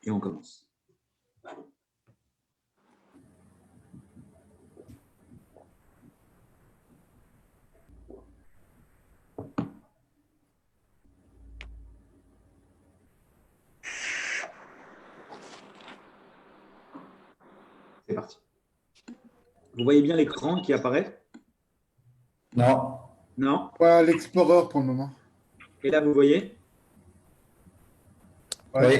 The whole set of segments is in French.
Et on commence. C'est parti. Vous voyez bien l'écran qui apparaît? Non. Non? Pas l'Explorer pour le moment. Et là, vous voyez? Oui.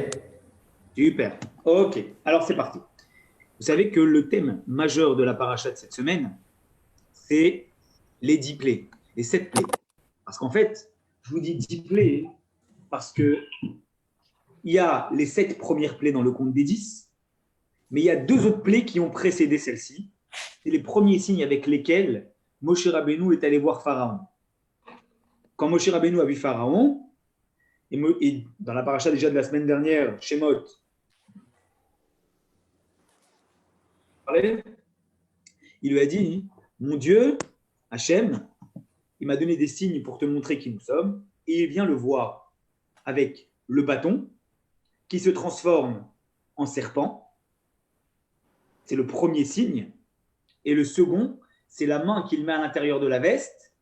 Super. OK. Alors, c'est parti. Vous savez que le thème majeur de la paracha de cette semaine, c'est les 10 plaies, les 7 plaies. Parce qu'en fait, je vous dis 10 plaies parce qu'il y a les 7 premières plaies dans le compte des 10, mais il y a 2 autres plaies qui ont précédé celle-ci. C'est les premiers signes avec lesquels Moshe Rabbeinu est allé voir Pharaon. Quand Moshe Rabbeinu a vu Pharaon, et dans la paracha déjà de la semaine dernière, Shemot, il lui a dit, mon Dieu, Hachem, il m'a donné des signes pour te montrer qui nous sommes, et il vient le voir avec le bâton qui se transforme en serpent. C'est le premier signe. Et le second, c'est la main qu'il met à l'intérieur de la veste,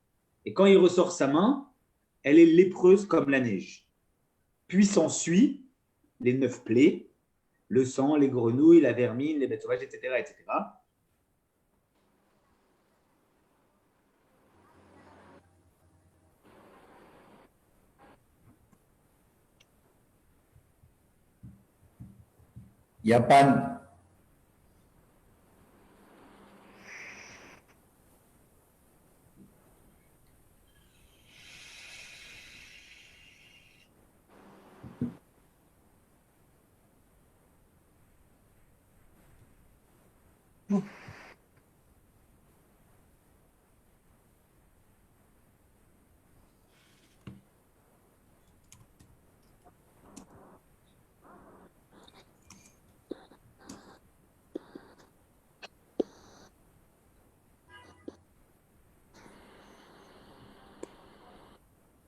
et quand il ressort sa main, elle est lépreuse comme la neige. Puis s'ensuit les 9 plaies, le sang, les grenouilles, la vermine, les bêtes sauvages, etc., etc. Japan.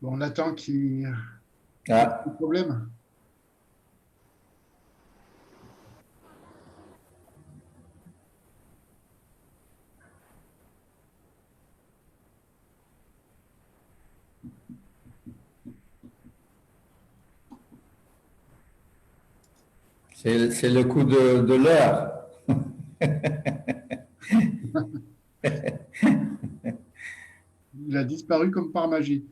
Bon, on attend qu'il y ait Ah. un problème. C'est le coup de l'heure. Il a disparu comme par magie.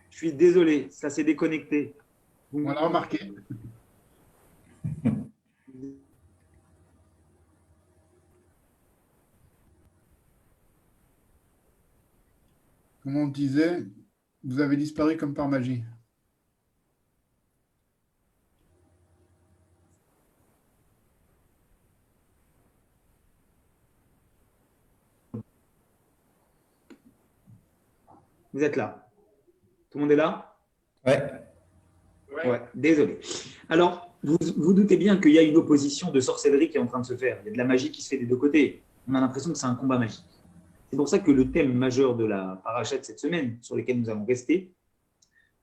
Je suis désolé, ça s'est déconnecté. On l'a remarqué. Comme on disait, vous avez disparu comme par magie. Vous êtes là? Tout le monde est là? Ouais. Ouais, désolé. Alors, vous doutez bien qu'il y a une opposition de sorcellerie qui est en train de se faire. Il y a de la magie qui se fait des deux côtés. On a l'impression que c'est un combat magique. C'est pour ça que le thème majeur de la paracha de cette semaine, sur lequel nous allons rester,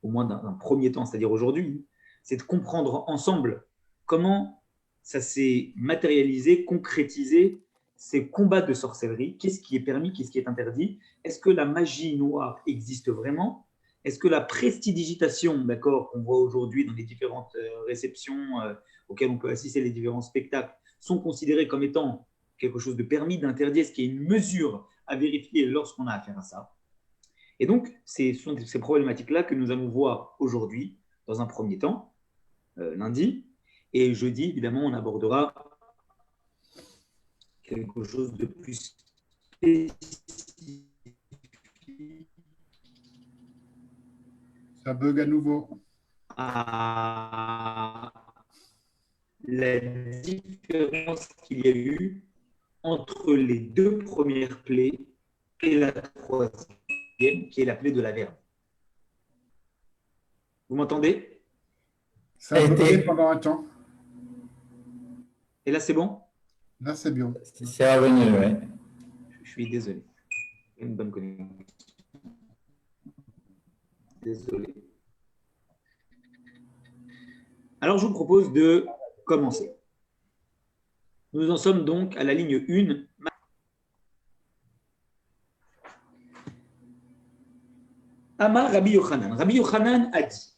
au moins d'un premier temps, c'est-à-dire aujourd'hui, c'est de comprendre ensemble comment ça s'est matérialisé, concrétisé, ces combats de sorcellerie. Qu'est-ce qui est permis, qu'est-ce qui est interdit? Est-ce que la magie noire existe vraiment? Est-ce que la prestidigitation, d'accord, qu'on voit aujourd'hui dans les différentes réceptions auxquelles on peut assister, les différents spectacles, sont considérés comme étant quelque chose de permis, d'interdit? Est-ce qu'il y a une mesure à vérifier lorsqu'on a affaire à ça? Et donc, ce sont ces problématiques-là que nous allons voir aujourd'hui, dans un premier temps, lundi. Et jeudi, évidemment, on abordera quelque chose de plus spécifique. Ça bug à nouveau. À la différence qu'il y a eu entre les 2 premières plaies et la troisième, qui est la plaie de la verve. Vous m'entendez? Ça a bugué pendant un temps. Et là, c'est bon? Là, c'est bien. C'est revenu, oui. Je suis désolé. Une bonne connexion. Désolé. Alors, je vous propose de commencer. Nous en sommes donc à la ligne 1. Amar Rabbi Yochanan. Rabbi Yochanan a dit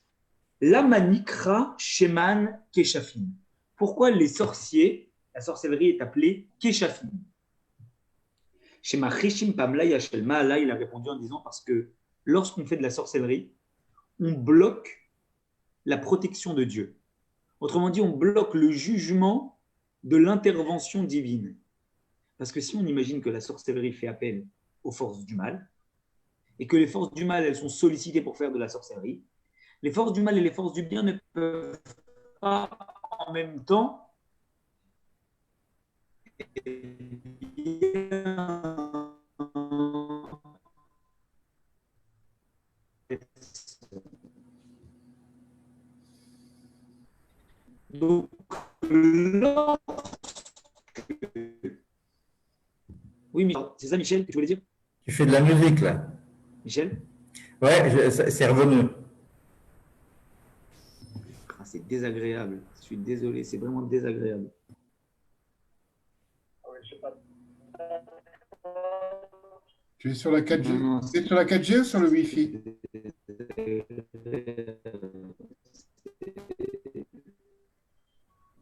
Lama nikra sheman keshafim. Pourquoi les sorciers, la sorcellerie est appelée keshafim? Shema cheshim pamla yashel ma'ala, il a répondu en disant parce que lorsqu'on fait de la sorcellerie, on bloque la protection de Dieu. Autrement dit, on bloque le jugement de l'intervention divine. Parce que si on imagine que la sorcellerie fait appel aux forces du mal, et que les forces du mal, elles sont sollicitées pour faire de la sorcellerie, les forces du mal et les forces du bien ne peuvent pas en même temps donc, oui, Michel, c'est ça, Michel, que tu voulais dire? Tu fais de la musique, là. Michel? Ouais, c'est revenu. Ah, c'est désagréable. Je suis désolé, c'est vraiment désagréable. Tu es sur la 4G? Non, Tu es sur la 4G ou sur le Wi-Fi?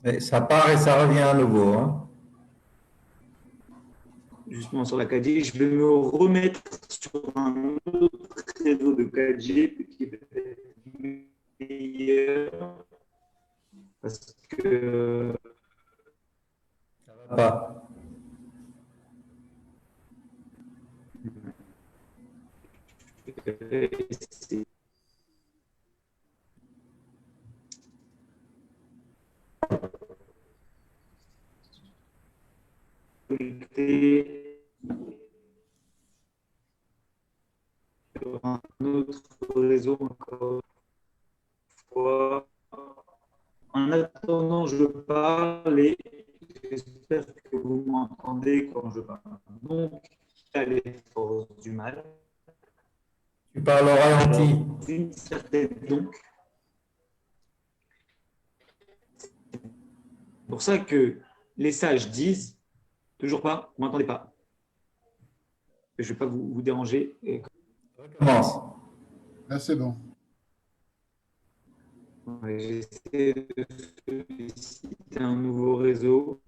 Et ça part et ça revient à nouveau. Hein. Justement sur la 4G, je vais me remettre sur un autre réseau de 4G qui est peut-être meilleur parce que Ça va pas. c'est connecté sur un autre réseau encore une fois. En attendant, je parle et j'espère que vous m'entendez quand je parle. Donc, il y a les forces du mal. Tu parles au ralenti. D'une certaine donc. C'est pour ça que les sages disent, toujours pas, vous m'entendez pas. Je ne vais pas vous déranger. Recommence. Là, c'est bon. J'essaie de solliciter un nouveau réseau.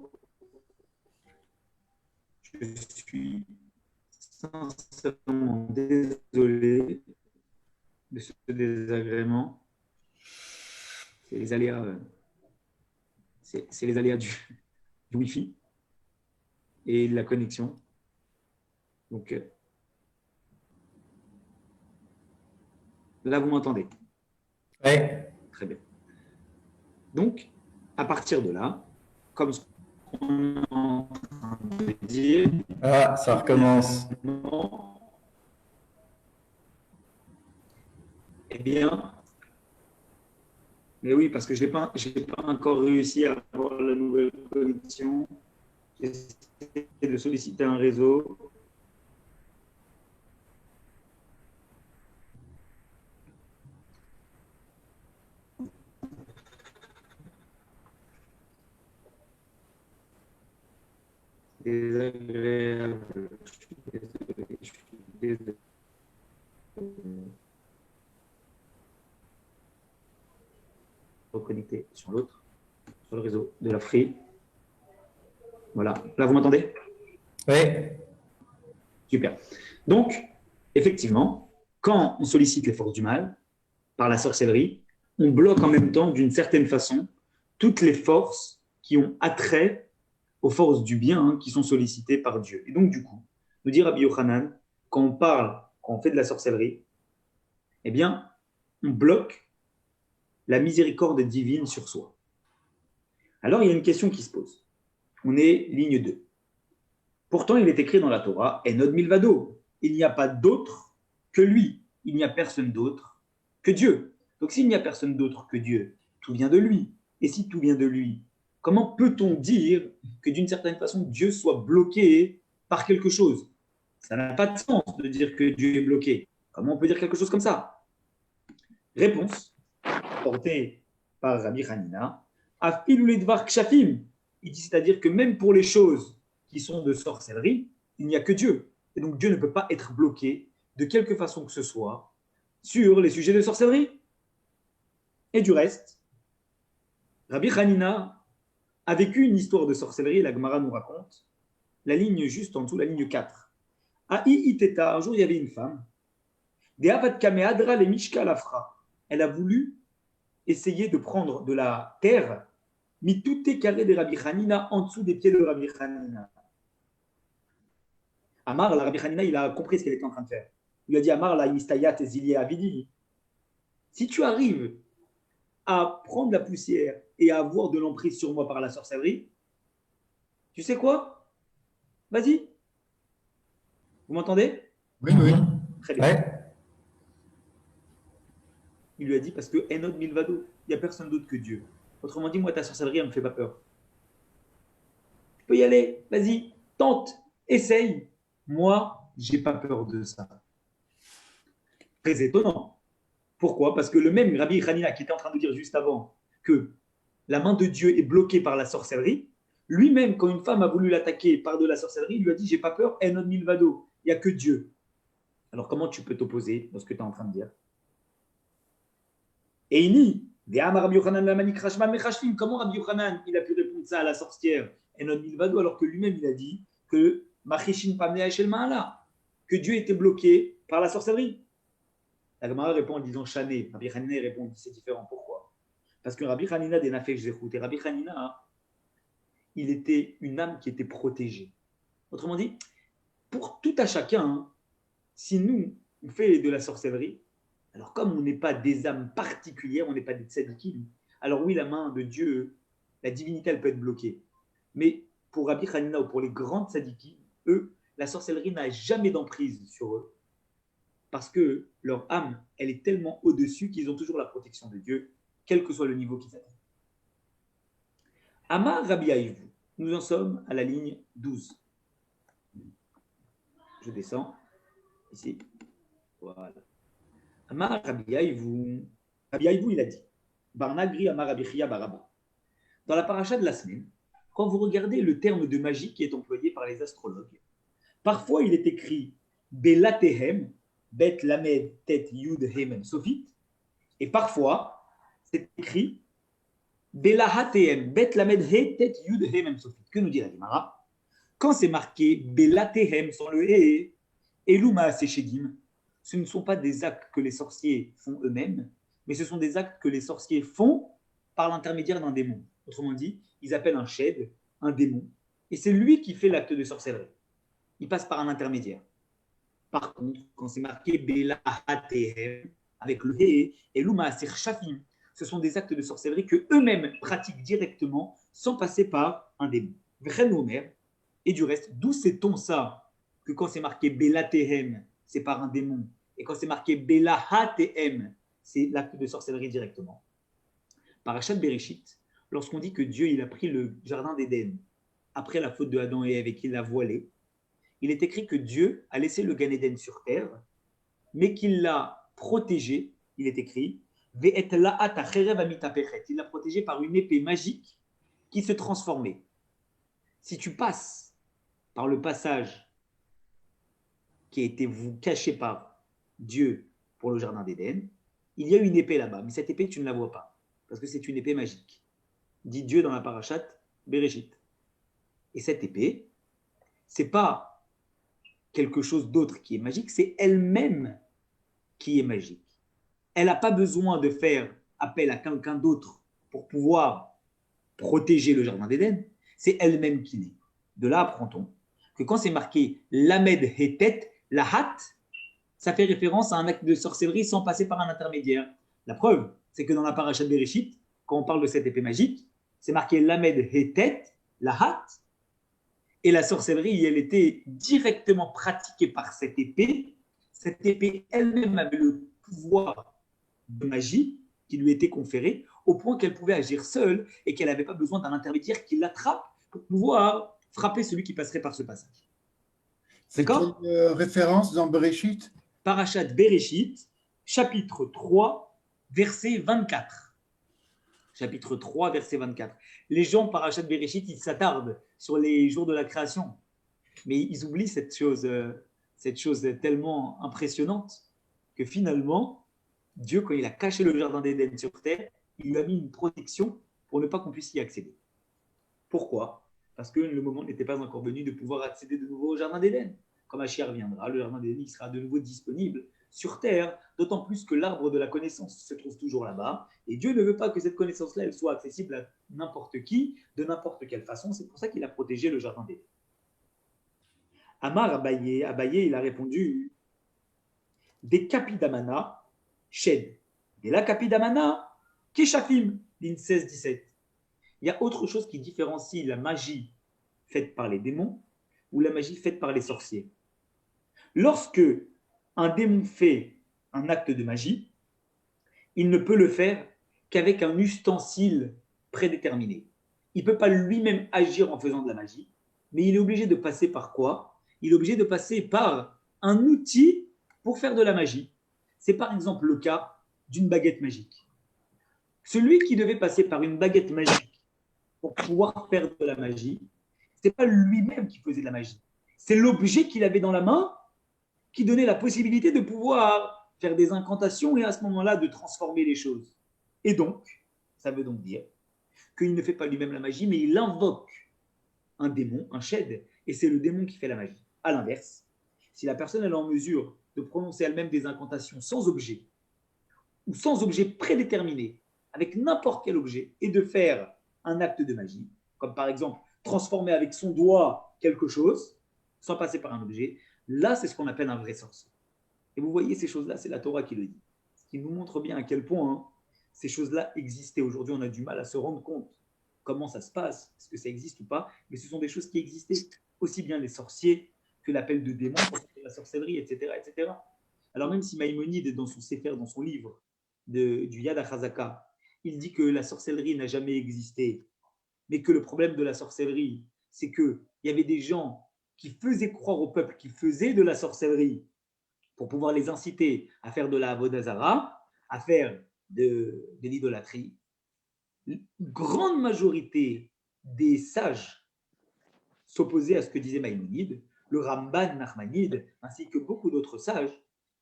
Je suis sincèrement désolé de ce désagrément. C'est les aléas, c'est les aléas du Wi-Fi et de la connexion. Donc là, vous m'entendez? Oui. Très bien. Donc, à partir de là, comme ce qu'on est en train de dire, Ah, ça recommence. eh bien, mais oui, parce que je n'ai pas encore réussi à avoir la nouvelle connexion. J'essaie de solliciter un réseau. Désagréable. Je suis désolé. Reconnecter sur l'autre, sur le réseau de la Free. Voilà. Là, vous m'entendez? Oui. Super. Donc, effectivement, quand on sollicite les forces du mal par la sorcellerie, on bloque en même temps, d'une certaine façon, toutes les forces qui ont attrait aux forces du bien qui sont sollicitées par Dieu. Et donc, du coup, nous dit Rabbi Yochanan, quand on parle, quand on fait de la sorcellerie, eh bien, on bloque la miséricorde divine sur soi. Alors, il y a une question qui se pose. On est ligne 2. Pourtant, il est écrit dans la Torah, Enod Milvado, il n'y a pas d'autre que lui. Il n'y a personne d'autre que Dieu. Donc, s'il n'y a personne d'autre que Dieu, tout vient de lui. Et si tout vient de lui, comment peut-on dire que d'une certaine façon, Dieu soit bloqué par quelque chose? Ça n'a pas de sens de dire que Dieu est bloqué. Comment on peut dire quelque chose comme ça? Réponse portée par Rabbi Hanina. Afil ou les dvar kshafim. Il dit, c'est-à-dire que même pour les choses qui sont de sorcellerie, il n'y a que Dieu. Et donc Dieu ne peut pas être bloqué de quelque façon que ce soit sur les sujets de sorcellerie. Et du reste, Rabbi Hanina a vécu une histoire de sorcellerie, la Gemara nous raconte, la ligne juste en dessous, la ligne 4. Aï iteta, un jour il y avait une femme, elle a voulu essayer de prendre de la terre, mis tout est carré de Rabbi Hanina en dessous des pieds de Rabbi Hanina. Amar, la Rabbi Hanina, il a compris ce qu'elle était en train de faire. Il lui a dit Amar, la istayat zilie avidi. Si tu arrives à prendre la poussière et à avoir de l'emprise sur moi par la sorcellerie, tu sais quoi? Vas-y. Vous m'entendez? Oui, oui. Très bien. Ouais. Il lui a dit parce que Enod Milvado, il n'y a personne d'autre que Dieu. Autrement dit, moi, ta sorcellerie, elle ne me fait pas peur. Tu peux y aller, vas-y, tente, essaye. Moi, je n'ai pas peur de ça. Très étonnant. Pourquoi? Parce que le même Rabbi Hanina qui était en train de dire juste avant que la main de Dieu est bloquée par la sorcellerie, lui-même, quand une femme a voulu l'attaquer par de la sorcellerie, il lui a dit, j'ai pas peur, Enod Milvado, il n'y a que Dieu. Alors comment tu peux t'opposer dans ce que tu es en train de dire? Et Ini, comment Rabbi Yochanan il a pu répondre ça à la sorcière Enod Milvado alors que lui-même il a dit que que Dieu était bloqué par la sorcellerie. La Gemara répond en disant Chané. Rabbi Hanina répond c'est différent. Pourquoi? Parce que Rabbi Hanina des Nafesh Zechut et Rabbi Hanina il était une âme qui était protégée. Autrement dit, pour tout à chacun, si nous on fait de la sorcellerie, alors comme on n'est pas des âmes particulières, on n'est pas des tzadikim, alors oui, la main de Dieu, la divinité, elle peut être bloquée. Mais pour Rabbi Hanina ou pour les grands tzadikim, eux, la sorcellerie n'a jamais d'emprise sur eux. Parce que leur âme, elle est tellement au-dessus qu'ils ont toujours la protection de Dieu, quel que soit le niveau qu'ils atteignent. Amar Rabbi Aïvou, nous en sommes à la ligne 12. Je descends, ici, voilà. Amar Rabbi Aïvou, il a dit, Barnagri Amar Rabbi Chia Baraba. Dans la paracha de la semaine, quand vous regardez le terme de magie qui est employé par les astrologues, parfois il est écrit Belatehem, Bet Lamed Tet Yud Hem Sofit, et parfois c'est écrit Belahatehem, Bet Lamed He Tet Yud Hem Sofit. Que nous dit la Gemara? Quand c'est marqué Belatehem sans le He, Eluma Sechedim, ce ne sont pas des actes que les sorciers font eux-mêmes, mais ce sont des actes que les sorciers font par l'intermédiaire d'un démon. Autrement dit, ils appellent un shed, un démon, et c'est lui qui fait l'acte de sorcellerie. Il passe par un intermédiaire. Par contre, quand c'est marqué Bela Hatehem, avec le He et Luma Ser Shafim, ce sont des actes de sorcellerie que eux-mêmes pratiquent directement sans passer par un démon. Et du reste, d'où sait-on ça que quand c'est marqué Bela Tehem, c'est par un démon, et quand c'est marqué Bela Hatehem, c'est l'acte de sorcellerie directement. Parashat Bereshit, lorsqu'on dit que Dieu il a pris le jardin d'Éden après la faute de Adam et Ève et qu'il l'a voilé, il est écrit que Dieu a laissé le Gan Éden sur terre, mais qu'il l'a protégé, il est écrit, il l'a protégé par une épée magique qui se transformait. Si tu passes par le passage qui a été caché par Dieu pour le jardin d'Éden, il y a une épée là-bas, mais cette épée tu ne la vois pas, parce que c'est une épée magique, dit Dieu dans la parashat Bereshit. Et cette épée, c'est pas quelque chose d'autre qui est magique, c'est elle-même qui est magique. Elle n'a pas besoin de faire appel à quelqu'un d'autre pour pouvoir protéger le jardin d'Éden, c'est elle-même qui naît. De là apprend-on que quand c'est marqué Lamed Hetet, la hâte, ça fait référence à un acte de sorcellerie sans passer par un intermédiaire. La preuve, c'est que dans la parashat Bereshit, quand on parle de cette épée magique, c'est marqué Lamed Hetet, la hâte, et la sorcellerie, elle était directement pratiquée par cette épée. Cette épée elle-même avait le pouvoir de magie qui lui était conféré, au point qu'elle pouvait agir seule et qu'elle n'avait pas besoin d'un intermédiaire qui l'attrape pour pouvoir frapper celui qui passerait par ce passage. D'accord? C'est quelle référence dans Bereshit? Parashat Bereshit, chapitre 3, verset 24. chapitre 3, verset 24. Les gens, parachat Bereshit, ils s'attardent sur les jours de la création, mais ils oublient cette chose tellement impressionnante que finalement, Dieu, quand il a caché le jardin d'Éden sur terre, il lui a mis une protection pour ne pas qu'on puisse y accéder. Pourquoi? Parce que le moment n'était pas encore venu de pouvoir accéder de nouveau au jardin d'Éden. Quand Mashiach reviendra, le jardin d'Éden sera de nouveau disponible sur terre, d'autant plus que l'arbre de la connaissance se trouve toujours là-bas, et Dieu ne veut pas que cette connaissance-là elle soit accessible à n'importe qui, de n'importe quelle façon. C'est pour ça qu'il a protégé le jardin d'Éden. Amar Abaye, il a répondu des kapidamana, shed. Et la kapidamana, keshafim, ligne 16-17. Il y a autre chose qui différencie la magie faite par les démons ou la magie faite par les sorciers. Lorsque un démon fait un acte de magie, il ne peut le faire qu'avec un ustensile prédéterminé. Il ne peut pas lui-même agir en faisant de la magie, mais il est obligé de passer par quoi? Il est obligé de passer par un outil pour faire de la magie. C'est par exemple le cas d'une baguette magique. Celui qui devait passer par une baguette magique pour pouvoir faire de la magie, ce n'est pas lui-même qui faisait de la magie. C'est l'objet qu'il avait dans la main qui donnait la possibilité de pouvoir faire des incantations et à ce moment-là de transformer les choses. Et donc, ça veut donc dire qu'il ne fait pas lui-même la magie, mais il invoque un démon, un shed, et c'est le démon qui fait la magie. À l'inverse, si la personne est en mesure de prononcer elle-même des incantations sans objet, ou sans objet prédéterminé, avec n'importe quel objet, et de faire un acte de magie, comme par exemple transformer avec son doigt quelque chose, sans passer par un objet, là c'est ce qu'on appelle un vrai sorcier. Et vous voyez, ces choses-là, c'est la Torah qui le dit. Ce qui nous montre bien à quel point ces choses-là existaient. Aujourd'hui, on a du mal à se rendre compte comment ça se passe, est-ce que ça existe ou pas, mais ce sont des choses qui existaient, aussi bien les sorciers que l'appel de démons, la sorcellerie, etc., etc. Alors même si Maïmonide, dans son Sefer, dans son livre du Yad HaChazaka, il dit que la sorcellerie n'a jamais existé, mais que le problème de la sorcellerie, c'est qu'il y avait des gens qui faisaient croire au peuple qui faisaient de la sorcellerie pour pouvoir les inciter à faire de la avodah zara, à faire de l'idolâtrie. Une grande majorité des sages s'opposaient à ce que disait Maïmonide, le Ramban Nachmanide, ainsi que beaucoup d'autres sages,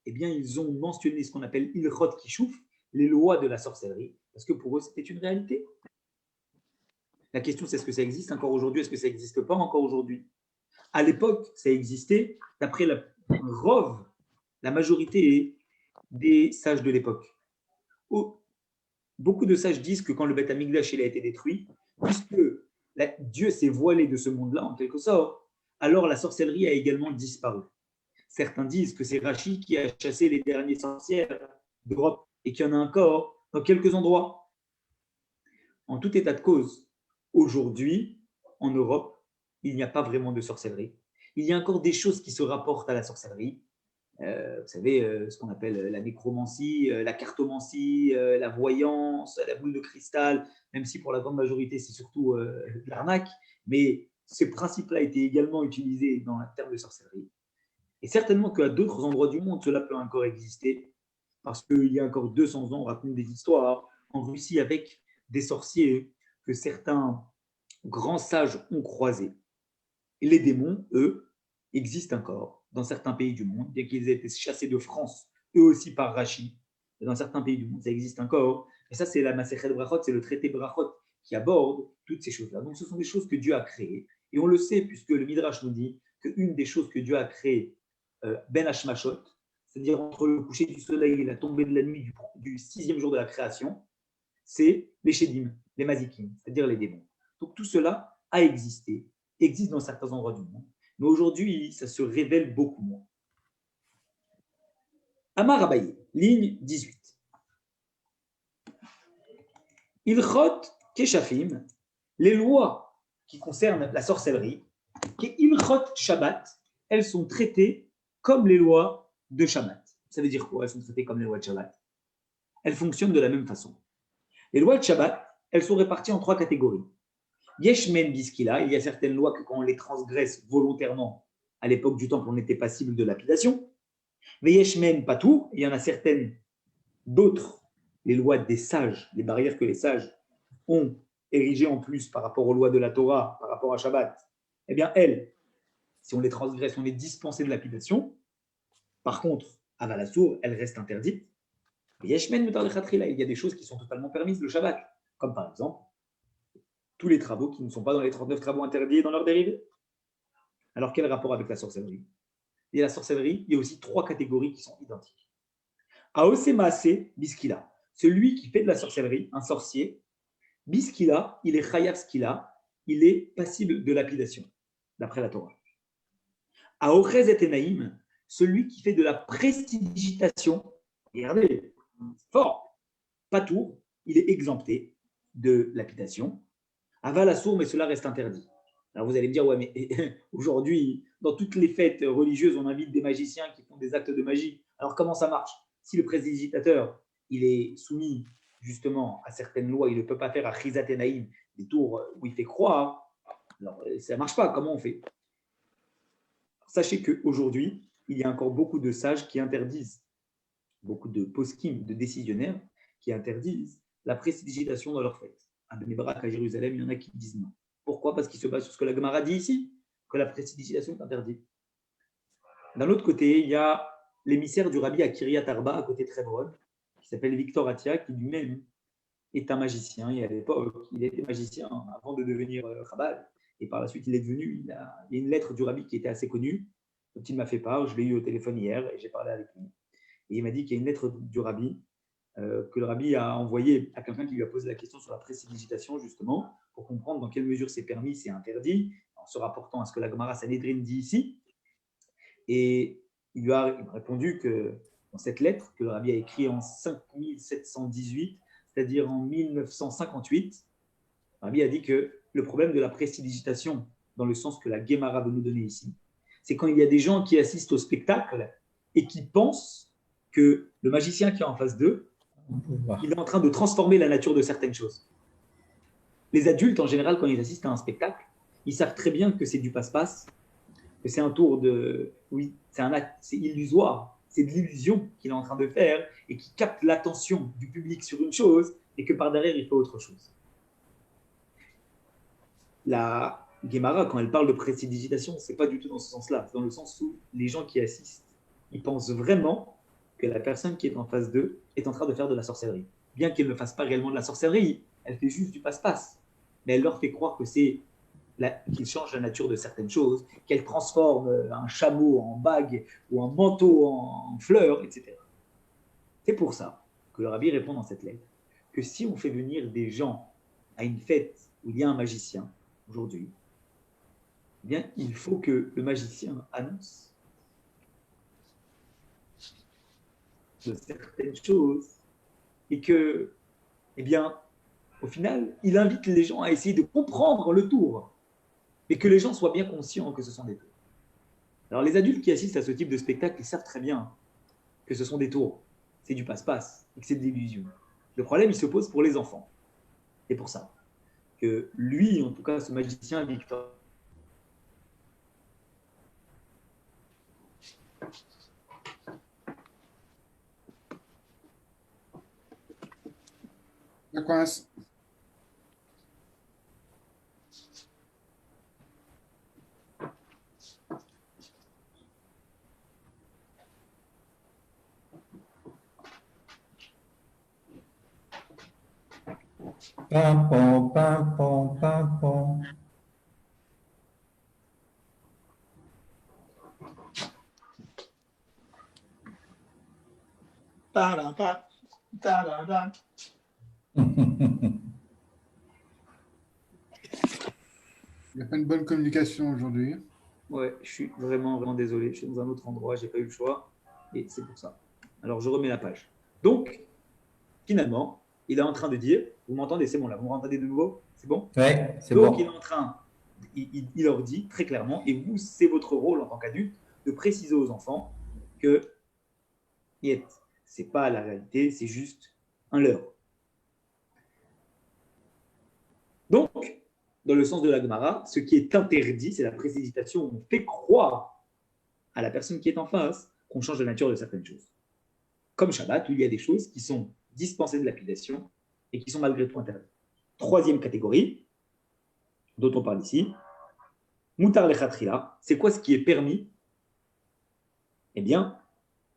eh bien, ils ont mentionné ce qu'on appelle Ilchot Kishouf, les lois de la sorcellerie, parce que pour eux, c'était une réalité. La question, c'est est-ce que ça existe encore aujourd'hui, est-ce que ça n'existe pas encore aujourd'hui? À l'époque, ça existait, d'après la Rov, la majorité des sages de l'époque. Beaucoup de sages disent que quand le Beth Amikdash a été détruit, puisque Dieu s'est voilé de ce monde-là, en quelque sorte, alors la sorcellerie a également disparu. Certains disent que c'est Rachi qui a chassé les dernières sorcières d'Europe et qu'il y en a encore dans quelques endroits. En tout état de cause, aujourd'hui, en Europe, il n'y a pas vraiment de sorcellerie. Il y a encore des choses qui se rapportent à la sorcellerie. Vous savez, ce qu'on appelle la nécromancie, la cartomancie, la voyance, la boule de cristal, même si pour la grande majorité, c'est surtout de l'arnaque. Mais ces principes-là étaient également utilisés dans le terme de sorcellerie. Et certainement qu'à d'autres endroits du monde, cela peut encore exister, parce qu'il y a encore 200 ans, on raconte des histoires en Russie avec des sorciers que certains grands sages ont croisés. Et les démons, eux, existent encore dans certains pays du monde, bien qu'ils aient été chassés de France, eux aussi par Rachi. Et dans certains pays du monde, ça existe encore. Et ça, c'est la Masechet Brachot, c'est le traité Brachot qui aborde toutes ces choses-là. Donc, ce sont des choses que Dieu a créées. Et on le sait, puisque le Midrash nous dit qu'une des choses que Dieu a créées, Ben Hashmashot, c'est-à-dire entre le coucher du soleil et la tombée de la nuit du 6e jour de la création, c'est les Shedim, les Mazikim, c'est-à-dire les démons. Donc, tout cela a existé, existe dans certains endroits du monde. Mais aujourd'hui, ça se révèle beaucoup moins. Amar Abaye, ligne 18. Ilchot Keshafim, les lois qui concernent la sorcellerie, qui Ilchot Shabbat, elles sont traitées comme les lois de Shabbat. Ça veut dire quoi? Elles sont traitées comme les lois de Shabbat. Elles fonctionnent de la même façon. Les lois de Shabbat, elles sont réparties en 3 catégories. Yeshmen biskila, il y a certaines lois que quand on les transgresse volontairement, à l'époque du temple, on était passible de lapidation. Mais Yeshmen patou, il y en a certaines d'autres, les lois des sages, les barrières que les sages ont érigées en plus par rapport aux lois de la Torah, par rapport à Shabbat, eh bien, elles, si on les transgresse, on est dispensé de lapidation. Par contre, Aval Assour, elle reste interdite. Et Yeshmen Mutar Lechatchila, il y a des choses qui sont totalement permises le Shabbat, comme par exemple tous les travaux qui ne sont pas dans les 39 travaux interdits dans leur dérivés. Alors, quel rapport avec la sorcellerie? Et la sorcellerie, il y a aussi 3 catégories qui sont identiques. Aose Maase Biskila, celui qui fait de la sorcellerie, un sorcier, Biskila, il est Chayav Skila, il est passible de lapidation, d'après la Torah. Aochez et Enaïm, celui qui fait de la prestidigitation, regardez, fort, Patour, il est exempté de lapidation. Aval Assour, mais cela reste interdit. Alors vous allez me dire, ouais, mais aujourd'hui, dans toutes les fêtes religieuses, on invite des magiciens qui font des actes de magie. Alors comment ça marche? Si le prestidigitateur, il est soumis justement à certaines lois, il ne peut pas faire à Chizat Enaïm, des tours où il fait croire, alors ça ne marche pas, comment on fait? Sachez qu'aujourd'hui, il y a encore beaucoup de sages qui interdisent, beaucoup de poskim, de décisionnaires, qui interdisent la prestidigitation dans leurs fêtes. À Bnei Brak, à Jérusalem, il y en a qui disent non. Pourquoi? Parce qu'ils se basent sur ce que la Gemara dit ici, que la prestidigitation est interdite. D'un autre côté, il y a l'émissaire du rabbi à Kiryat Arba, à côté de Hebron, qui s'appelle Victor Atia, qui lui-même est un magicien. Et à l'époque, il était magicien avant de devenir Chabad. Et par la suite, il est devenu. Il y a une lettre du rabbi qui était assez connue, dont il m'a fait part. Je l'ai eu au téléphone hier et j'ai parlé avec lui. Et il m'a dit qu'il y a une lettre du rabbi que le rabbi a envoyée à quelqu'un qui lui a posé la question sur la prestidigitation, justement, pour comprendre dans quelle mesure c'est permis, c'est interdit, en se rapportant à ce que la Gemara Sanhedrin dit ici. Et il lui a répondu que dans cette lettre que le rabbi a écrite en 5718, c'est-à-dire en 1958, le rabbi a dit que le problème de la prestidigitation, dans le sens que la Gemara veut nous donner ici, c'est quand il y a des gens qui assistent au spectacle et qui pensent que le magicien qui est en face d'eux, il est en train de transformer la nature de certaines choses. Les adultes, en général, quand ils assistent à un spectacle, ils savent très bien que c'est du passe-passe, que c'est un tour de... Oui, c'est un acte, c'est illusoire, c'est de l'illusion qu'il est en train de faire et qui capte l'attention du public sur une chose et que par derrière, il fait autre chose. La Gemara, quand elle parle de prestidigitation, ce n'est pas du tout dans ce sens-là. C'est dans le sens où les gens qui assistent, ils pensent vraiment que la personne qui est en face d'eux est en train de faire de la sorcellerie. Bien qu'elle ne fasse pas réellement de la sorcellerie, elle fait juste du passe-passe. Mais elle leur fait croire que c'est qu'il change la nature de certaines choses, qu'elle transforme un chameau en bague ou un manteau en fleurs, etc. C'est pour ça que le rabbi répond dans cette lettre que si on fait venir des gens à une fête où il y a un magicien, aujourd'hui, eh bien, il faut que le magicien annonce de certaines choses et que, eh bien, au final, il invite les gens à essayer de comprendre le tour, mais que les gens soient bien conscients que ce sont des tours. Alors, les adultes qui assistent à ce type de spectacle, ils savent très bien que ce sont des tours, c'est du passe-passe et que c'est de l'illusion. Le problème, il se pose pour les enfants. C'est pour ça que lui, en tout cas, ce magicien Victor, Ça coince. Pimpon, pimpon, pimpon. Il n'y a pas une bonne communication aujourd'hui. ouais, je suis vraiment, vraiment désolé. Je suis dans un autre endroit, je n'ai pas eu le choix. Et c'est pour ça. Alors, je remets la page. Donc, finalement, il est en train de dire, vous m'entendez, c'est bon là, vous m'entendez de nouveau? C'est bon? Oui, c'est Donc, bon. il est en train, il leur dit très clairement, et vous, c'est votre rôle en tant qu'adulte, de préciser aux enfants que ce n'est pas la réalité, c'est juste un leurre. Donc, dans le sens de la Gemara, ce qui est interdit, c'est la précipitation où on fait croire à la personne qui est en face qu'on change la nature de certaines choses. Comme Shabbat, où il y a des choses qui sont dispensées de lapidation et qui sont malgré tout interdites. Troisième catégorie, dont on parle ici, Mutar lechatchila, c'est quoi ce qui est permis? Eh bien,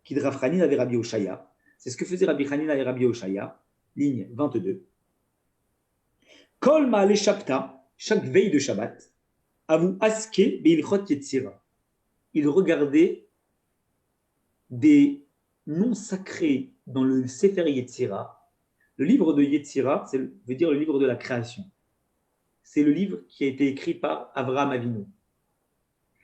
Kid Rav Hanina et Rabbi Oshaya, c'est ce que faisait Rabbi Hanina et Rabbi Oshaya, ligne 22. Kol ma'ale shabta, chaque veille de Shabbat, avu aske beilchot yetzira. Il regardait des noms sacrés dans le Sefer Yetzira. Le livre de Yetzira, veut dire le livre de la création. C'est le livre qui a été écrit par Avraham Avinu.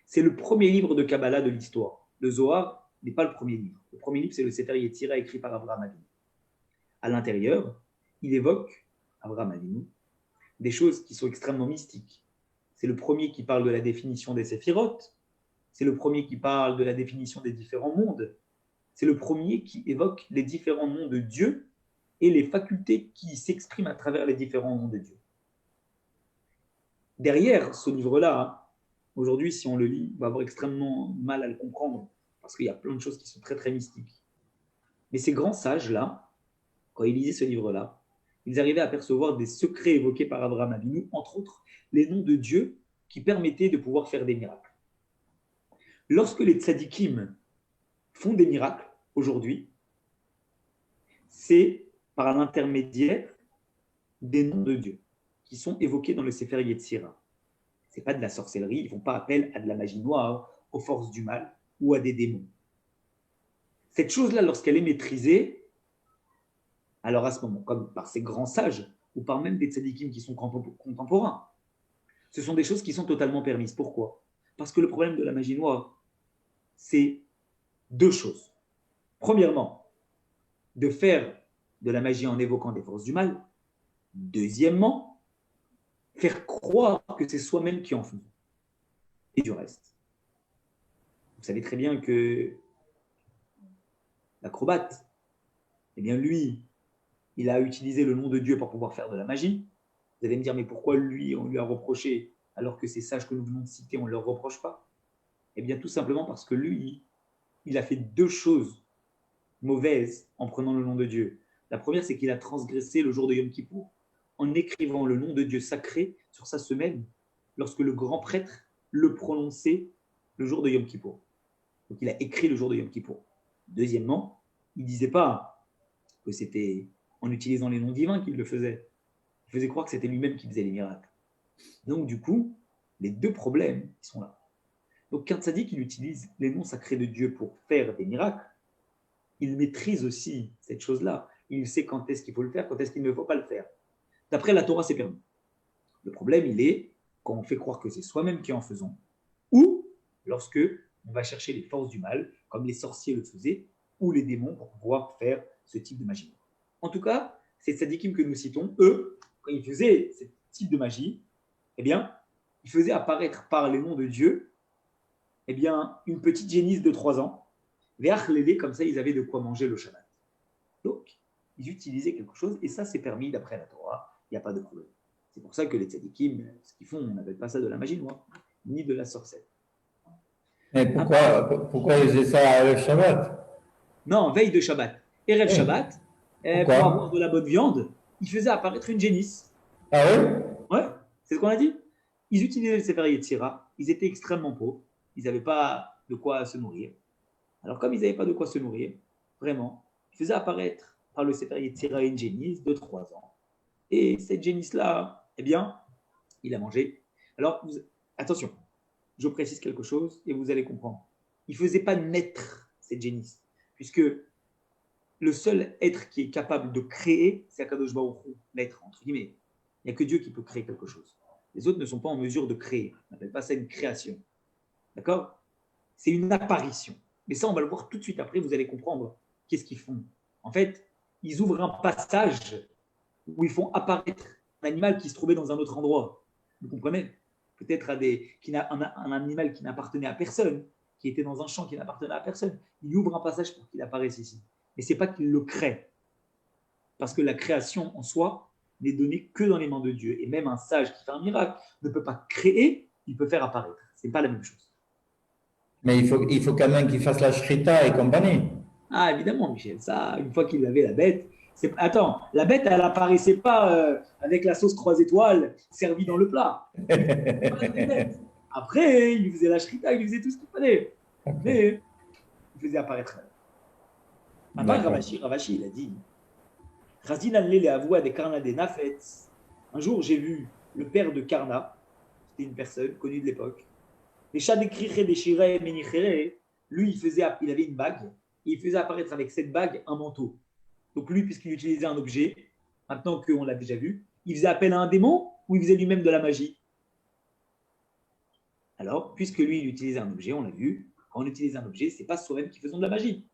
C'est le premier livre de Kabbalah de l'histoire. Le Zohar n'est pas le premier livre. Le premier livre, c'est le Sefer Yetzira écrit par Avraham Avinu. À l'intérieur, il évoque, Avraham Avinu, des choses qui sont extrêmement mystiques. C'est le premier qui parle de la définition des séphirotes. C'est le premier qui parle de la définition des différents mondes. C'est le premier qui évoque les différents noms de Dieu et les facultés qui s'expriment à travers les différents noms de Dieu. Derrière ce livre-là, aujourd'hui, si on le lit, on va avoir extrêmement mal à le comprendre parce qu'il y a plein de choses qui sont très, très mystiques. Mais ces grands sages-là, quand ils lisaient ce livre-là, ils arrivaient à percevoir des secrets évoqués par Abraham Avinu, entre autres les noms de Dieu qui permettaient de pouvoir faire des miracles. Lorsque les tzadikim font des miracles aujourd'hui, c'est par l'intermédiaire des noms de Dieu qui sont évoqués dans le Sefer Yetzira. Ce n'est pas de la sorcellerie, ils ne font pas appel à de la magie noire, aux forces du mal ou à des démons. Cette chose-là, lorsqu'elle est maîtrisée, alors à ce moment, comme par ces grands sages ou par même des tzadikim qui sont contemporains, ce sont des choses qui sont totalement permises. Pourquoi? Parce que le problème de la magie noire, c'est deux choses. Premièrement, de faire de la magie en évoquant des forces du mal. Deuxièmement, faire croire que c'est soi-même qui en fait. Et du reste. Vous savez très bien que l'acrobate, eh bien lui, il a utilisé le nom de Dieu pour pouvoir faire de la magie. Vous allez me dire, mais pourquoi lui, on lui a reproché, alors que ces sages que nous venons de citer, on ne leur reproche pas? Eh bien, tout simplement parce que lui, il a fait deux choses mauvaises en prenant le nom de Dieu. La première, c'est qu'il a transgressé le jour de Yom Kippour en écrivant le nom de Dieu sacré sur sa semelle lorsque le grand prêtre le prononçait le jour de Yom Kippour. Donc, il a écrit le jour de Yom Kippour. Deuxièmement, il ne disait pas que c'était en utilisant les noms divins qu'il le faisait. Il faisait croire que c'était lui-même qui faisait les miracles. Donc, du coup, les deux problèmes ils sont là. Donc, qu'un tzaddik, il utilise les noms sacrés de Dieu pour faire des miracles, il maîtrise aussi cette chose-là. Il sait quand est-ce qu'il faut le faire, quand est-ce qu'il ne faut pas le faire. D'après la Torah, c'est permis. Le problème, il est quand on fait croire que c'est soi-même qui en faisons, ou lorsque on va chercher les forces du mal, comme les sorciers le faisaient, ou les démons pour pouvoir faire ce type de magie. En tout cas, ces tzadikim que nous citons, eux, quand ils faisaient ce type de magie, eh bien, ils faisaient apparaître par les noms de Dieu, eh bien, une petite génisse de 3 ans, comme ça, ils avaient de quoi manger le Shabbat. Donc, ils utilisaient quelque chose, et ça, c'est permis d'après la Torah, il n'y a pas de problème. C'est pour ça que les tzadikim, ce qu'ils font, on n'appelle pas ça de la magie noire, ni de la sorcellerie. Mais pourquoi ils faisaient ça le Shabbat? Non, veille de Shabbat. Erev Shabbat, pour Pourquoi? avoir de la bonne viande, ils faisaient apparaître une génisse. Ah oui? Ouais, c'est ce qu'on a dit. Ils utilisaient le Sefer Yetzira, ils étaient extrêmement pauvres, ils n'avaient pas de quoi se nourrir. Alors, comme ils n'avaient pas de quoi se nourrir, vraiment, ils faisaient apparaître par le Sefer Yetzira une génisse de 3 ans. Et cette génisse-là, eh bien, il a mangé. Alors, attention, je précise quelque chose et vous allez comprendre. Il ne faisait pas naître cette génisse, puisque le seul être qui est capable de créer, c'est Akadosh Baruch Hu, l'être, entre guillemets. Il n'y a que Dieu qui peut créer quelque chose. Les autres ne sont pas en mesure de créer. On n'appelle pas ça une création. D'accord? C'est une apparition. Mais ça, on va le voir tout de suite après, vous allez comprendre qu'est-ce qu'ils font. En fait, ils ouvrent un passage où ils font apparaître un animal qui se trouvait dans un autre endroit. Vous comprenez? Peut-être un animal qui n'appartenait à personne, qui était dans un champ qui n'appartenait à personne. Il ouvre un passage pour qu'il apparaisse ici. Mais ce n'est pas qu'il le crée. Parce que la création en soi n'est donnée que dans les mains de Dieu. Et même un sage qui fait un miracle ne peut pas créer, il peut faire apparaître. Ce n'est pas la même chose. Mais il faut quand même qu'il fasse la shrita et compagnie. Ah, évidemment, Michel. Ça, une fois qu'il avait la bête, Attends, la bête, elle apparaissait pas avec la sauce 3 étoiles servie dans le plat. Après, il faisait la shrita, il faisait tout ce qu'il fallait. Mais il faisait apparaître. Amar Ravashi, il a dit un jour, j'ai vu le père de Karna, c'était une personne connue de l'époque. Les chats d'écrire des shireh menichere, lui, il avait une bague, et il faisait apparaître avec cette bague un manteau. Donc lui, puisqu'il utilisait un objet, maintenant qu'on l'a déjà vu, il faisait appel à un démon ou il faisait lui-même de la magie? Alors, puisque lui, il utilisait un objet, on l'a vu, quand on utilise un objet, ce n'est pas soi-même qui faisons de la magie,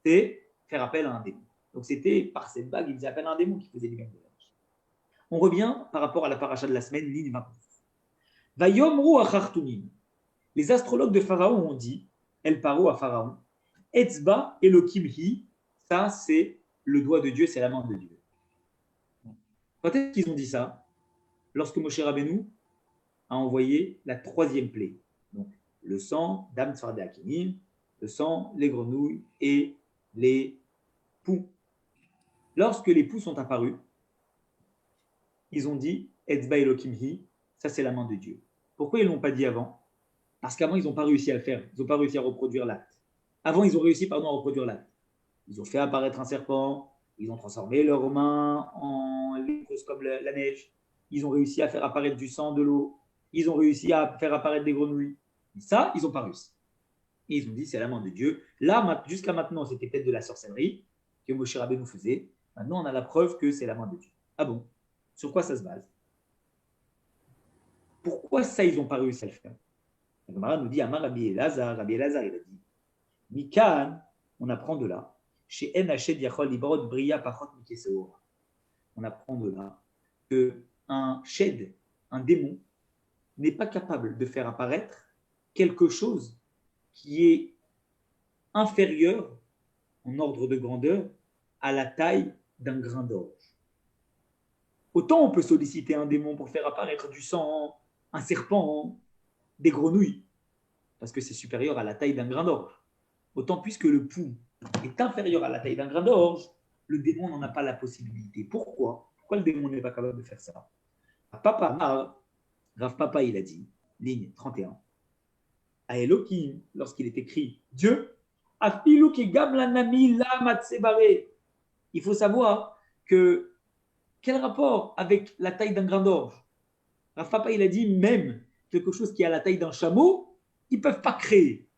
c'est faire appel à un démon. Donc c'était par cette bague, il faisait appel à un démon qui faisait lui-même de la magie. On revient par rapport à la paracha de la semaine, ligne 29. Vayomru achartunim. Les astrologues de Pharaon ont dit, El Paro à Pharaon, Etzba Elohim hi, ça c'est le doigt de Dieu, c'est la main de Dieu. Quand est-ce qu'ils ont dit ça? Lorsque Moshe Rabbeinu a envoyé la troisième plaie. Donc, le sang d'Am Tzfardé Akinim, le sang, les grenouilles et les poux. Lorsque les poux sont apparus, ils ont dit Etzba Elohim hi, ça c'est la main de Dieu. Pourquoi ils ne l'ont pas dit avant? Parce qu'avant, ils n'ont pas réussi à le faire. Ils n'ont pas réussi à reproduire l'acte. Avant, ils ont réussi à reproduire l'acte. Ils ont fait apparaître un serpent, ils ont transformé leurs mains en lépreuses comme la neige. Ils ont réussi à faire apparaître du sang, de l'eau. Ils ont réussi à faire apparaître des grenouilles. Et ça, ils n'ont pas réussi. Et ils ont dit, c'est la main de Dieu. Là, jusqu'à maintenant, c'était peut-être de la sorcellerie que Moshe Rabbeinu faisait. Maintenant, on a la preuve que c'est la main de Dieu. Ah bon? Sur quoi ça se base? Pourquoi ça, ils n'ont pas réussi à le faire? La Gemara nous dit, Amar Rabbi Elazar, il a dit, Mikan, on apprend de là, chez En Hached Yachol Librot Bria Pachot Mikeseor. On apprend de là qu'un shed, un démon, n'est pas capable de faire apparaître quelque chose qui est inférieur en ordre de grandeur à la taille d'un grain d'orge. Autant on peut solliciter un démon pour faire apparaître du sang, un serpent, des grenouilles, parce que c'est supérieur à la taille d'un grain d'orge. Autant puisque le pouls est inférieur à la taille d'un grain d'orge, le démon n'en a pas la possibilité. Pourquoi? Pourquoi le démon n'est pas capable de faire ça? Rav Papa, il a dit, ligne 31, à Elohim, lorsqu'il est écrit Dieu, il faut savoir que quel rapport avec la taille d'un grain d'orge? Rav Papa, il a dit même quelque chose qui a la taille d'un chameau, ils ne peuvent pas créer.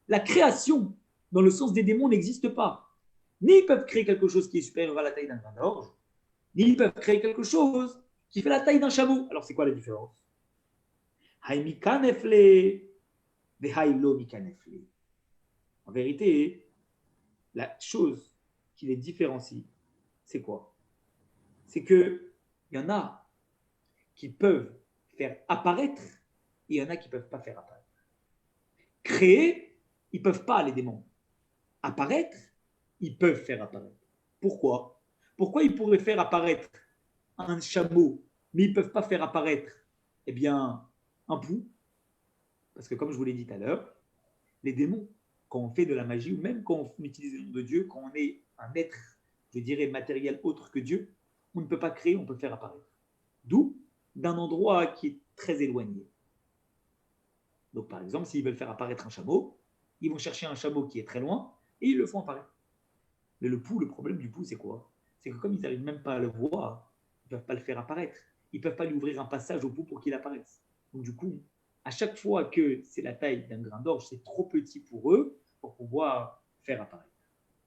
La création, dans le sens des démons, n'existe pas. Ni ils peuvent créer quelque chose qui est supérieur à la taille d'un grain d'orge, ni ils peuvent créer quelque chose qui fait la taille d'un chameau. Alors, c'est quoi la différence? En vérité, la chose qui les différencie, c'est quoi? C'est qu'il y en a qui peuvent faire apparaître et il y en a qui ne peuvent pas faire apparaître. Créer, ils ne peuvent pas, les démons. Apparaître, ils peuvent faire apparaître. Pourquoi? Pourquoi ils pourraient faire apparaître un chameau, mais ils ne peuvent pas faire apparaître, eh bien, un pou? Parce que comme je vous l'ai dit tout à l'heure, les démons, quand on fait de la magie, ou même quand on utilise le nom de Dieu, quand on est un être, je dirais, matériel autre que Dieu, on ne peut pas créer, on peut faire apparaître. D'où d'un endroit qui est très éloigné. Donc, par exemple, s'ils veulent faire apparaître un chameau, ils vont chercher un chameau qui est très loin et ils le font apparaître. Mais le pou, le problème du pou, c'est quoi? C'est que comme ils n'arrivent même pas à le voir, ils ne peuvent pas le faire apparaître. Ils ne peuvent pas lui ouvrir un passage au pou pour qu'il apparaisse. Donc, du coup, à chaque fois que c'est la taille d'un grain d'orge, c'est trop petit pour eux pour pouvoir faire apparaître.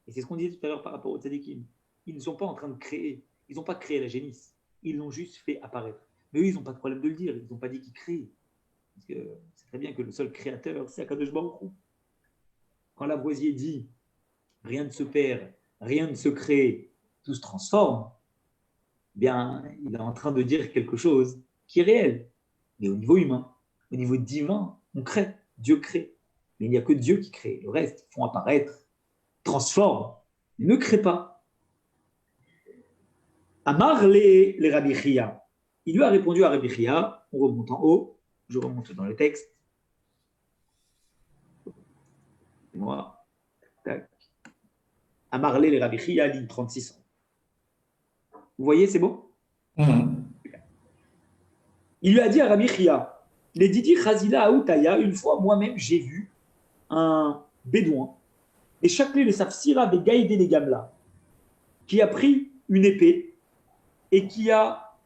Et c'est ce qu'on disait tout à l'heure par rapport aux tzadikim. Ils ne sont pas en train de créer. Ils n'ont pas créé la génisse. Ils l'ont juste fait apparaître. Mais eux, ils n'ont pas de problème de le dire. Ils n'ont pas dit qu'ils créent. Parce que c'est très bien que le seul créateur, c'est Akadosh Baruch Hu. Quand Lavoisier dit « rien ne se perd, rien ne se crée, tout se transforme », bien, il est en train de dire quelque chose qui est réel. Mais au niveau humain, au niveau divin, on crée. Dieu crée. Mais il n'y a que Dieu qui crée. Le reste, font apparaître, transforment, mais ne crée pas. Amar les Rabbi Chia. Il lui a répondu à Rabbi Chia. On remonte en haut. Je remonte dans le texte. Moi. Tac. Amarlé les Rabbi Chia, ligne 36. Vous voyez, c'est bon? Mhm. Il lui a dit à Rabbi Chia, les Didi Khazila Aoutaya, une fois moi-même j'ai vu un bédouin, et Chakle le Safsira Begaïde les Gamla, qui a pris une épée et qui a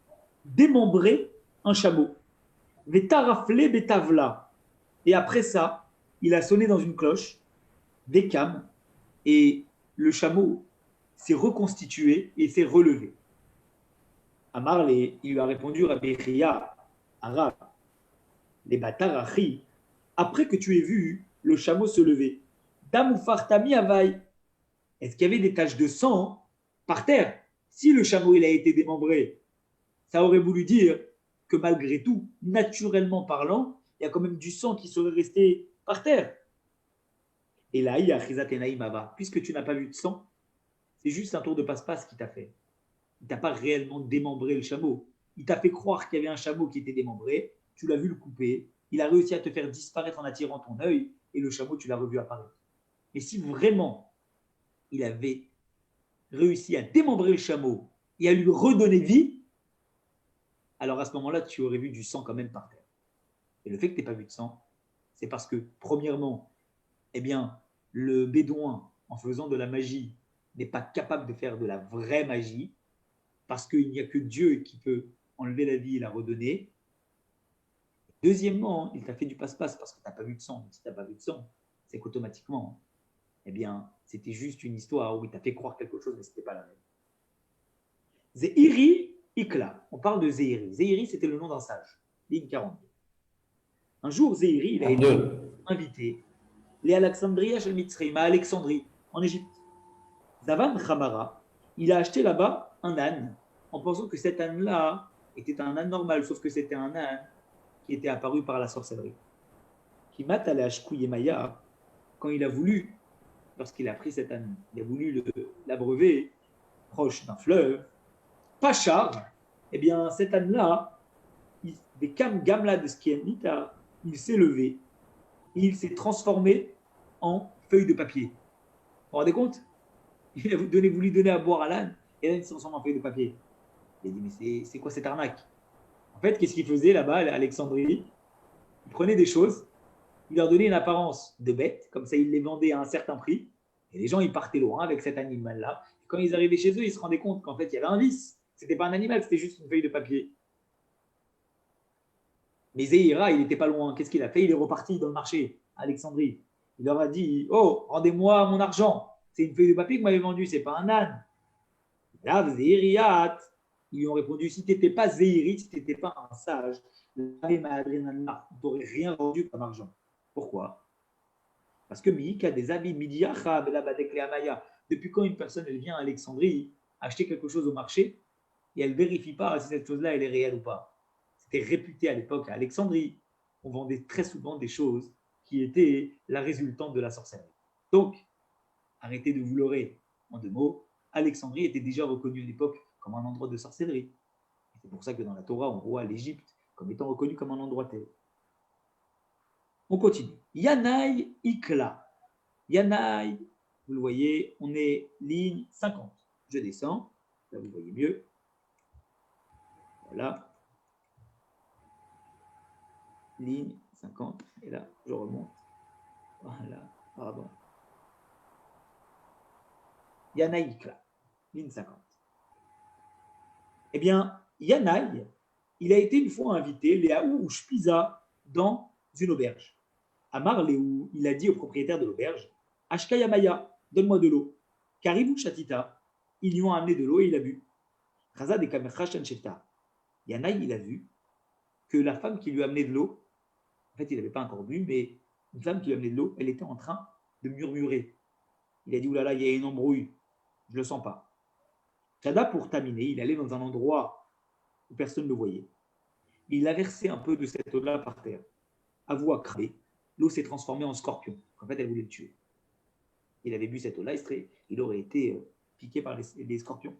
démembré un chameau. Vetarafle Betavla. Et après ça, il a sonné dans une cloche, Bekam, et le chameau s'est reconstitué et s'est relevé. Amar, il lui a répondu Rabbi Chia, Arabe, les Batarachi, après que tu aies vu le chameau se lever, Damoufartami Avaï, est-ce qu'il y avait des taches de sang par terre? Si le chameau il a été démembré, ça aurait voulu dire que malgré tout, naturellement parlant, il y a quand même du sang qui serait resté par terre. Et là, il y a Chizatenaïm Ava. Puisque tu n'as pas vu de sang, c'est juste un tour de passe-passe qui t'a fait. Il ne t'a pas réellement démembré le chameau. Il t'a fait croire qu'il y avait un chameau qui était démembré, tu l'as vu le couper, il a réussi à te faire disparaître en attirant ton œil, et le chameau, tu l'as revu apparaître. Mais si vraiment il avait réussi à démembrer le chameau et à lui redonner vie, alors à ce moment-là, tu aurais vu du sang quand même par terre. Et le fait que tu n'aies pas vu de sang, c'est parce que, premièrement, eh bien, le bédouin, en faisant de la magie, n'est pas capable de faire de la vraie magie, parce qu'il n'y a que Dieu qui peut enlever la vie et la redonner. Deuxièmement, il t'a fait du passe-passe parce que tu n'as pas vu de sang. Si tu n'as pas vu de sang, c'est qu'automatiquement, eh bien, c'était juste une histoire où il t'a fait croire quelque chose, mais ce n'était pas la même. Zéhiri Ikla. On parle de Zéhiri. Zéhiri, c'était le nom d'un sage. Ligne 42. Un jour, Zéhiri, il a été invité les Alexandria chez Mitzrayim, à Alexandrie, en Égypte. Zavan Khamara, il a acheté là-bas un âne, en pensant que cet âne-là était un âne normal, sauf que c'était un âne qui était apparu par la sorcellerie. Kimat Maya, quand il a voulu, lorsqu'il a pris cet âne, il a voulu l'abreuver proche d'un fleuve, Pachar, eh bien cet âne-là, des Kam Gamla de Skianita, il s'est levé, il s'est transformé en feuille de papier. Vous vous rendez compte? Il a voulu donner à boire à l'âne, et l'âne s'est transformé en feuille de papier. Il a dit, mais c'est quoi cette arnaque? En fait, qu'est-ce qu'il faisait là-bas à Alexandrie? Il prenait des choses, il leur donnait une apparence de bête, comme ça il les vendait à un certain prix, et les gens ils partaient loin avec cet animal-là. Quand ils arrivaient chez eux, ils se rendaient compte qu'en fait il y avait un vice. C'était pas un animal, c'était juste une feuille de papier. Mais Zéhira, il n'était pas loin. Qu'est-ce qu'il a fait? Il est reparti dans le marché à Alexandrie. Il leur a dit, oh, rendez-moi mon argent. C'est une feuille de papier que vous m'avez vendue, c'est pas un âne. Là, Zéhiriat. Ils lui ont répondu, si tu n'étais pas Zéhiri, si tu n'étais pas un sage, on ne t'aurait rien vendu comme argent. Pourquoi? Parce que Miika des habits Midiacha, depuis quand une personne elle vient à Alexandrie acheter quelque chose au marché et elle ne vérifie pas si cette chose-là elle est réelle ou pas. C'était réputé à l'époque à Alexandrie. On vendait très souvent des choses qui étaient la résultante de la sorcellerie. Donc, arrêtez de vous leurrer. En deux mots, Alexandrie était déjà reconnue à l'époque comme un endroit de sorcellerie. C'est pour ça que dans la Torah, on voit l'Égypte comme étant reconnue comme un endroit tel. On continue. Yanaï Ikla. Yanaï, vous le voyez, on est ligne 50. Je descends, là vous voyez mieux. Voilà. Ligne 50. Et là, je remonte. Voilà, pardon. Yanaï Ikla, ligne 50. Eh bien, Yanaï, il a été une fois invité, Léaou ou Shpiza, dans une auberge. Amar Léou, il a dit au propriétaire de l'auberge, Ashkayamaya, donne-moi de l'eau. Karibou Chatita, ils lui ont amené de l'eau et il a bu. Raza de Kamerchashan Sheta. Yanaï, il a vu que la femme qui lui a amené de l'eau, en fait, il n'avait pas encore bu, mais une femme qui lui a amené de l'eau, elle était en train de murmurer. Il a dit, oulala, il y a une embrouille, je ne le sens pas. Chada, pour terminer, il allait dans un endroit où personne ne le voyait. Il a versé un peu de cette eau-là par terre. À vous à cramer, l'eau s'est transformée en scorpion. En fait, elle voulait le tuer. Il avait bu cette eau-là, il aurait été piqué par les scorpions.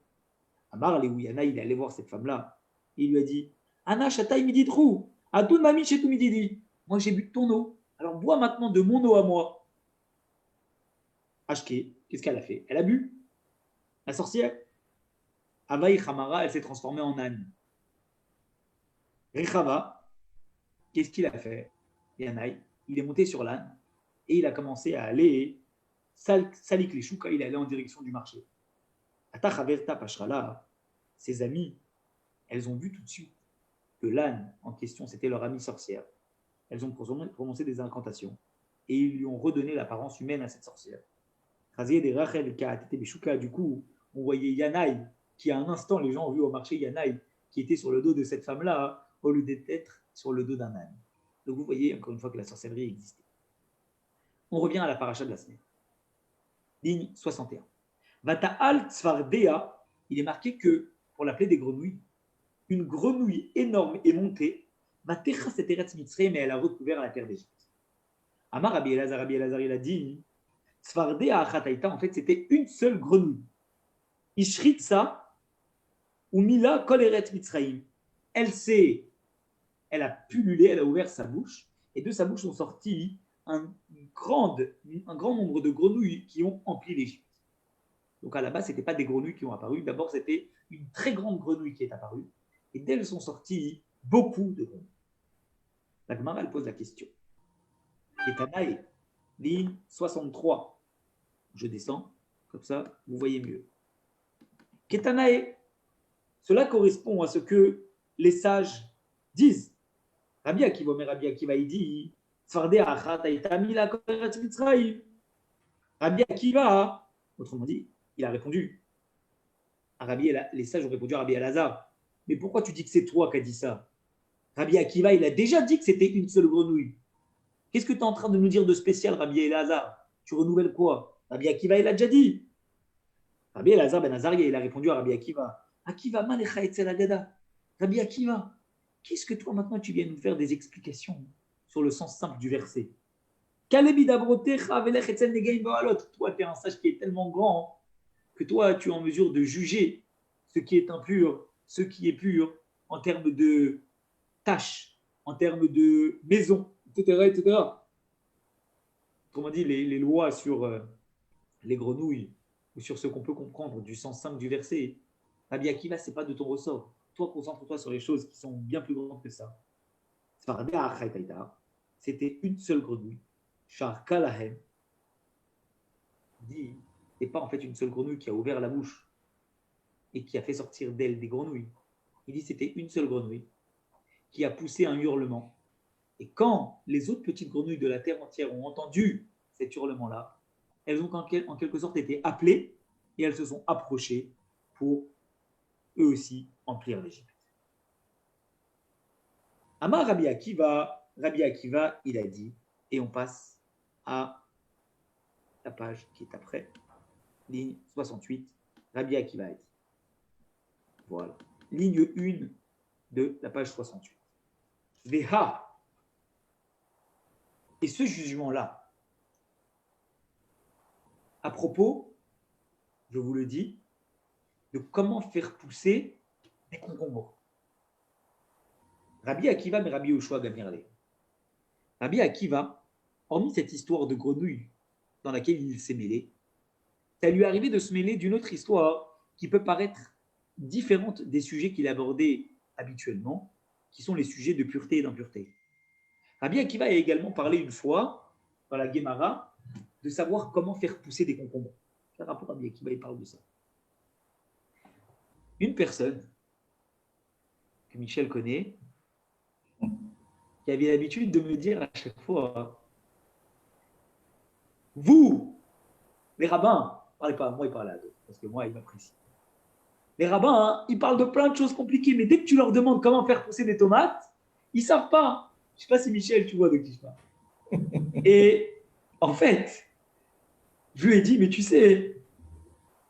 Amar Leouyana, il est allé voir cette femme-là. Il lui a dit, Anna Chataï Mididrou, Adoun Mami Chetou Mididi. Moi, j'ai bu de ton eau. Alors, bois maintenant de mon eau à moi. Ashke, qu'est-ce qu'elle a fait? Elle a bu. La sorcière. Avaï Hamara, elle s'est transformée en âne. Rechava, qu'est-ce qu'il a fait? Yanaï, il est monté sur l'âne et il a commencé à aller salik les chouka, il est allé en direction du marché. Atachaverta Pashrala, ses amis, elles ont vu tout de suite que l'âne en question, c'était leur amie sorcière. Elles ont prononcé des incantations et ils lui ont redonné l'apparence humaine à cette sorcière. Du coup, on voyait Yanaï, qui à un instant, les gens ont vu au marché Yanaï, qui était sur le dos de cette femme-là, au lieu d'être sur le dos d'un âne. Donc vous voyez encore une fois que la sorcellerie existait. On revient à la paracha de la semaine. Ligne 61. Vata'al Tzvardea, il est marqué que, pour l'appeler des grenouilles, une grenouille énorme est montée, Vatecha Seteretz Mitzrayim, mais elle a recouvert la terre d'Égypte. Amar Rabbi Elazar, il a dit, Tzvardea Achataita, en fait, c'était une seule grenouille. Ishritza, ou Mila Koleret Mitzrayim. Elle a pullulé, elle a ouvert sa bouche, et de sa bouche sont sortis un grand nombre de grenouilles qui ont empli l'Égypte. Donc à la base, ce n'était pas des grenouilles qui ont apparu. D'abord, c'était une très grande grenouille qui est apparue. Et d'elles sont sorties beaucoup de grenouilles. La Gemara, elle pose la question. Ketanae, ligne 63. Je descends, comme ça, vous voyez mieux. Ketanae, cela correspond à ce que les sages disent. Rabbi Akiva, mais Rabbi Akiva, il dit Rabbi Akiva, autrement dit, il a répondu. Les sages ont répondu à Rabbi Elazar. Mais pourquoi tu dis que c'est toi qui as dit ça? Rabbi Akiva, il a déjà dit que c'était une seule grenouille. Qu'est-ce que tu es en train de nous dire de spécial, Rabbi Elazar? Tu renouvelles quoi? Rabbi Akiva, il a déjà dit. Rabbi Elazar ben Azaria, il a répondu à Rabbi Akiva. Akiva, malecha etzel agada. Rabbi Akiva, qu'est-ce que toi maintenant tu viens nous faire des explications sur le sens simple du verset? Toi, tu es un sage qui est tellement grand que toi, tu es en mesure de juger ce qui est impur, ce qui est pur, en termes de tâches, en termes de maison, etc. etc. Autrement dit, les lois sur les grenouilles ou sur ce qu'on peut comprendre du sens simple du verset, Rabbi Akiva, ce n'est pas de ton ressort. Toi, concentre-toi sur les choses qui sont bien plus grandes que ça. C'était une seule grenouille. Char Kalahem dit, ce n'est pas en fait une seule grenouille qui a ouvert la bouche et qui a fait sortir d'elle des grenouilles. Il dit c'était une seule grenouille qui a poussé un hurlement. Et quand les autres petites grenouilles de la terre entière ont entendu cet hurlement-là, elles ont en quelque sorte été appelées et elles se sont approchées pour eux aussi emplir l'Égypte. Amar Rabbi Akiva, il a dit, et on passe à la page qui est après, ligne 68, Rabbi Akiva a dit. Voilà, ligne 1 de la page 68. Veha. Et ce jugement-là, à propos, je vous le dis, de comment faire pousser des concombres. Rabbi Akiva, mais Rabbi Yoshua Gamirle. Rabbi Akiva, hormis cette histoire de grenouille dans laquelle il s'est mêlé, ça lui est arrivé de se mêler d'une autre histoire qui peut paraître différente des sujets qu'il abordait habituellement, qui sont les sujets de pureté et d'impureté. Rabbi Akiva a également parlé une fois, dans la Gemara, de savoir comment faire pousser des concombres. Par rapport à Rabbi Akiva, il parle de ça. Une personne que Michel connaît, qui avait l'habitude de me dire à chaque fois, vous, les rabbins, parlez pas à moi, il parle à d'autres, parce que moi, il m'apprécie. Les rabbins, ils parlent de plein de choses compliquées, mais dès que tu leur demandes comment faire pousser des tomates, ils ne savent pas. Je ne sais pas si Michel, tu vois de qui je parle. Et en fait, je lui ai dit, mais tu sais,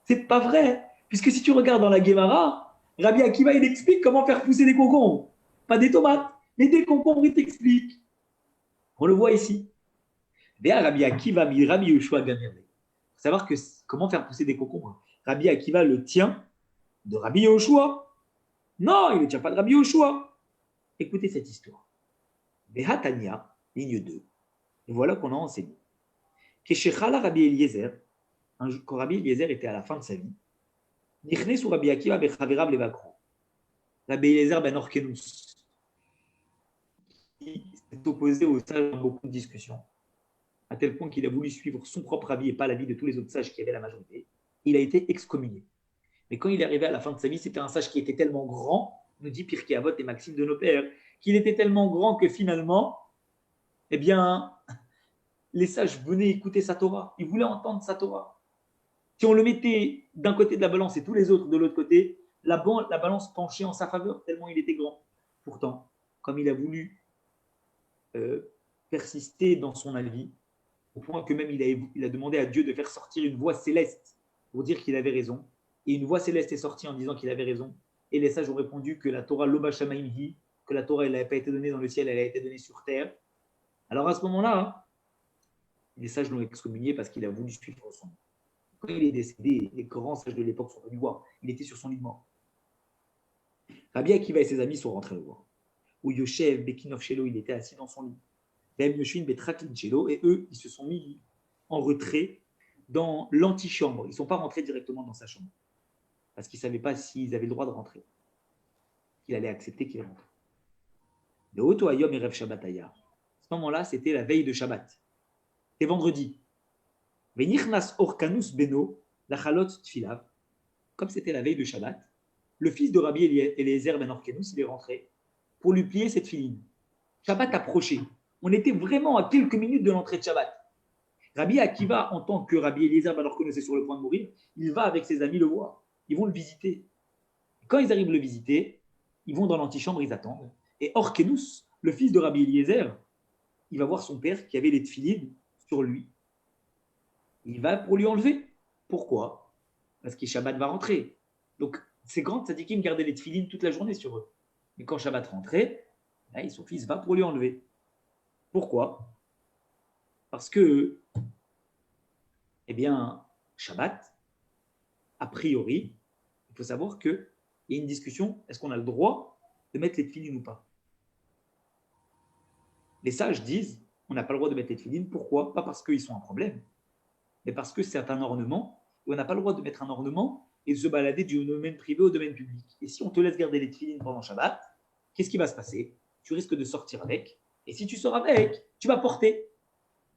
c'est pas vrai. Puisque si tu regardes dans la Gemara, Rabbi Akiva, il explique comment faire pousser des concombres. Pas des tomates, mais des concombres, il t'explique. On le voit ici. D'ailleurs, Rabbi Akiva, Rabbi Yoshua Gamirle. Il faut savoir que comment faire pousser des concombres. Rabbi Akiva le tient de Rabbi Yoshua. Non, il ne tient pas de Rabbi Yoshua. Écoutez cette histoire. Behatania, ligne 2. Et voilà qu'on a enseigné. Keshechala Rabbi Eliezer, quand Rabbi Eliezer était à la fin de sa vie, Nichne sur Rabbi Akiva bechaverav levakro. Rabbi Eliezer ben Orkenus, qui s'est opposé aux sages dans beaucoup de discussions, à tel point qu'il a voulu suivre son propre avis et pas l'avis de tous les autres sages qui avaient la majorité. Il a été excommunié. Mais quand il est arrivé à la fin de sa vie, c'était un sage qui était tellement grand, nous dit Pirkei Avot et Maxime de nos pères, qu'il était tellement grand que finalement, eh bien, les sages venaient écouter sa Torah. Ils voulaient entendre sa Torah. Si on le mettait d'un côté de la balance et tous les autres de l'autre côté, la balance penchait en sa faveur, tellement il était grand. Pourtant, comme il a voulu persister dans son avis, au point que même il a demandé à Dieu de faire sortir une voix céleste pour dire qu'il avait raison. Et une voix céleste est sortie en disant qu'il avait raison. Et les sages ont répondu que la Torah Loba Shamaimhi, que la Torah elle n'avait pas été donnée dans le ciel, elle a été donnée sur terre. Alors à ce moment-là, les sages l'ont excommunié parce qu'il a voulu suivre son. Quand il est décédé, les grands sages de l'époque sont venus voir. Il était sur son lit de mort. Rabbi Akiva et ses amis sont rentrés le voir. Où Yoshev, Bekinov Shelo, il était assis dans son lit. Vem Yoshvin, Betraklin Shelo, et eux, ils se sont mis en retrait dans l'antichambre. Ils ne sont pas rentrés directement dans sa chambre. Parce qu'ils ne savaient pas s'ils avaient le droit de rentrer. Qu'il allait accepter qu'il rentre. Le Oto Ayom et Rev Shabbat Aya. À ce moment-là, c'était la veille de Shabbat. C'était vendredi. Venichnas Orkanus Beno, la Chalot Tfilav. Comme c'était la veille de Shabbat, le fils de Rabbi Eliezer ben Orkanus, il est rentré pour lui plier cette filine. Shabbat approchait. On était vraiment à quelques minutes de l'entrée de Shabbat. Rabbi Akiva, en tant que Rabbi Eliezer ben Orkanus est sur le point de mourir, il va avec ses amis le voir. Ils vont le visiter. Quand ils arrivent le visiter, ils vont dans l'antichambre, ils attendent. Et Orkenus, le fils de Rabbi Eliezer, il va voir son père qui avait les tfilines sur lui. Il va pour lui enlever. Pourquoi? Parce que Shabbat va rentrer. Donc, ces grands tzadikim gardaient les tfilines toute la journée sur eux. Mais quand Shabbat rentrait, là, son fils va pour lui enlever. Pourquoi? Parce que, eh bien, Shabbat, a priori, il faut savoir qu'il y a une discussion, est-ce qu'on a le droit de mettre les tfilines ou pas? Les sages disent, on n'a pas le droit de mettre les tfilines. Pourquoi? Pas parce qu'ils sont un problème, mais parce que c'est un ornement, et on n'a pas le droit de mettre un ornement et de se balader du domaine privé au domaine public. Et si on te laisse garder les tfilines pendant Shabbat, qu'est-ce qui va se passer? Tu risques de sortir avec, et si tu sors avec, tu vas porter.